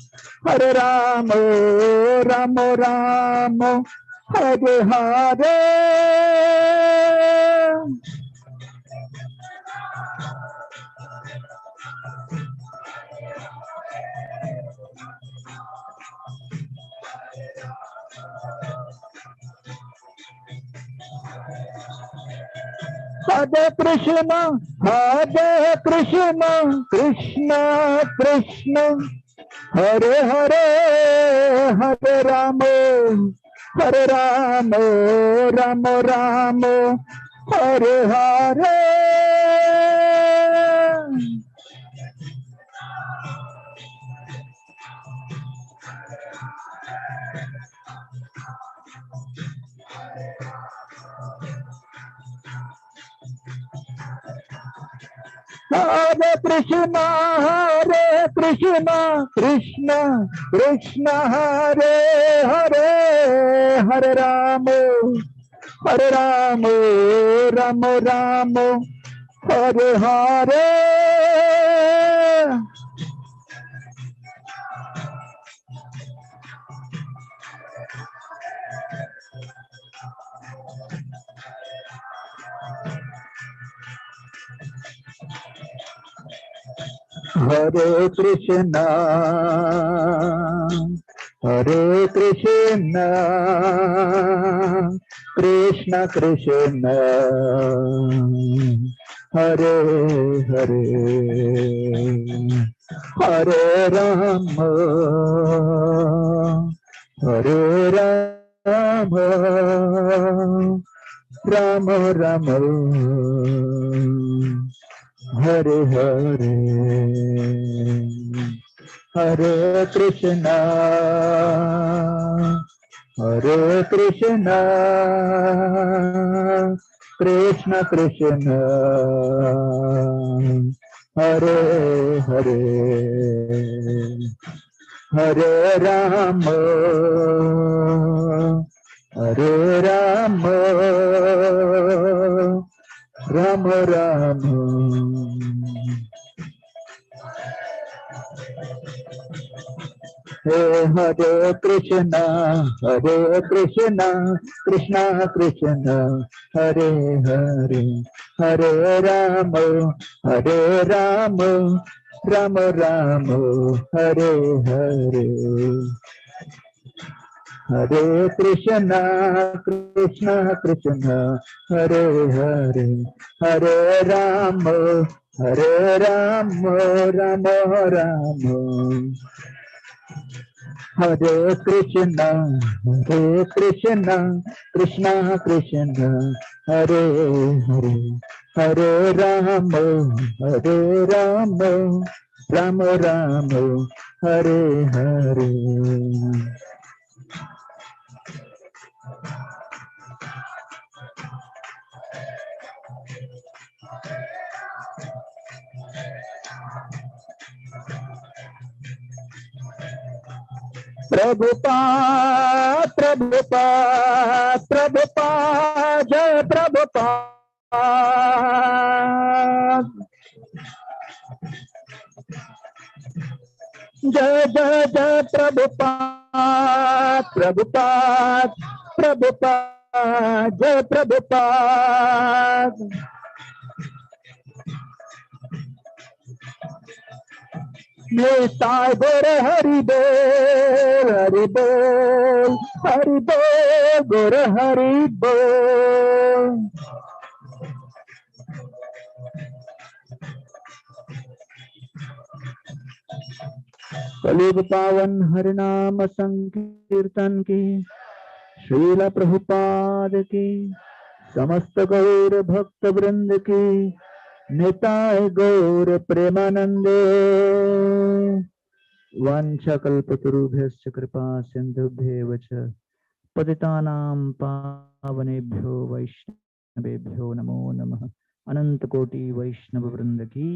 Hare Rama, Rama Rama, Hare Hare. Hare Krishna, Krishna Krishna, Hare Hare, Hare Rama, Hare Rama, Rama Rama, Hare Hare. Hare Krishna, Krishna Krishna, Hare Hare, Hare Rama, Hare Rama, Rama Rama, Hare Hare. Hare Krishna, Krishna Krishna Hare Hare Hare Rama Hare Rama Rama Rama Hare Hare Hare Krishna Hare Krishna Krishna Krishna Hare Hare Hare Rama Hare Rama Rama Rama Hare Krishna Krishna Krishna Hare Hare Hare Rama Rama Rama Hare Hare Hare Krishna Krishna Hare Hare Hare Rama Rama Rama Hare Krishna Krishna Krishna Hare Hare Hare Rama Rama Rama Hare Hare Prabhupada, Prabhupada, Prabhupada, Jai Prabhupada. Jai Jai Jai Prabhupada, Prabhupada, Prabhupada, Jai Prabhupada. Nitai Gora Hari Bol, Hari Bol, Hari Bol, Gora Hari Bol. कलयुग पावन हरिनाम संकीर्तन की श्रील प्रभुपाद की समस्त गौर भक्त वृंद की निताय गौर प्रेमानंदे वाञ्छाकल्पतरुभ्यश्च कृपा सिन्धुभ्येव च पतितानां पावनेभ्यो वैष्णवेभ्यो नमो नमः। अनंत कोटि वैष्णव वृंद की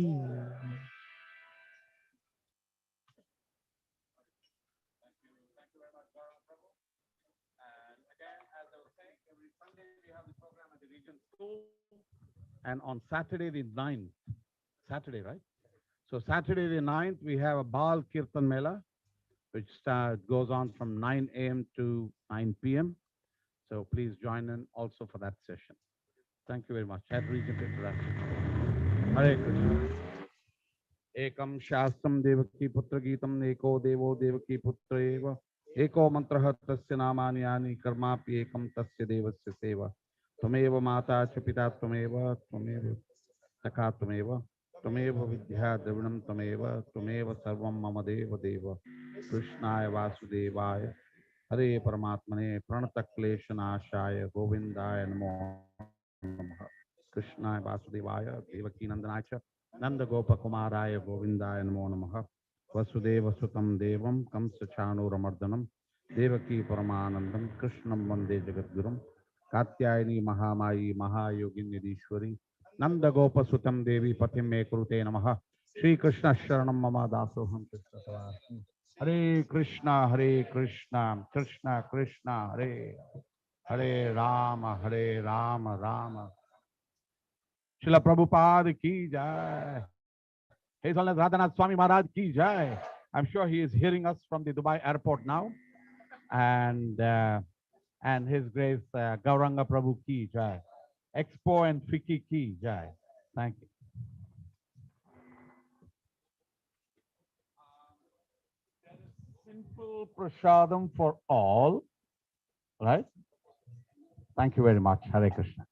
And on Saturday the 9th, Saturday, right? So Saturday the 9th, we have a Bal Kirtan Mela, which goes on from 9 a.m. to 9 p.m. So please join in also for that session. Thank you very much. Head Regent Introduction. Hare Krishna. Ekam Shastram Devaki Putra Geetam Eko Devo Devaki Putra Eva Eko Mantraha Tasya Namani Yani Karmapi Ekam Tasya Devasya Seva Tumeva Mata Chapita Tumeva Tumeva Taka Tumeva Tumeva Vidya Devanam Tumeva Tumeva Sarvam Mama Deva Deva Krishnaya Vasudevaya Hare Paramatmane Pranata Kleshanashaya Govindaya Namo Namaha Krishnaya Vasudevaya Devaki Nandanacha Nanda Gopa Kumaraya Govindaya Namo Namaha Vasudeva Sutam Devam Kamsa Chanuramardanam Devaki Paramanandam Krishnam Vande Jagadgurum Katyayani Mahamayi Mahayogini Nidishwari Nanda Gopa Sutam Devi Patim Me Kurute Namaha Shri Krishna Sharanam Mama Dasoham Krishna Savarasmi Hare Krishna Krishna Krishna Hare Hare Rama Rama Srila Prabhupada ki jai. His Holiness Radhanath Swami Maharaj ki jai. I'm sure he is hearing us from the Dubai airport now. And His Grace Gauranga Prabhu ki jai. Expo and Fiki ki jai. Thank you. Simple prasadam for all, right? Thank you very much. Hare Krishna.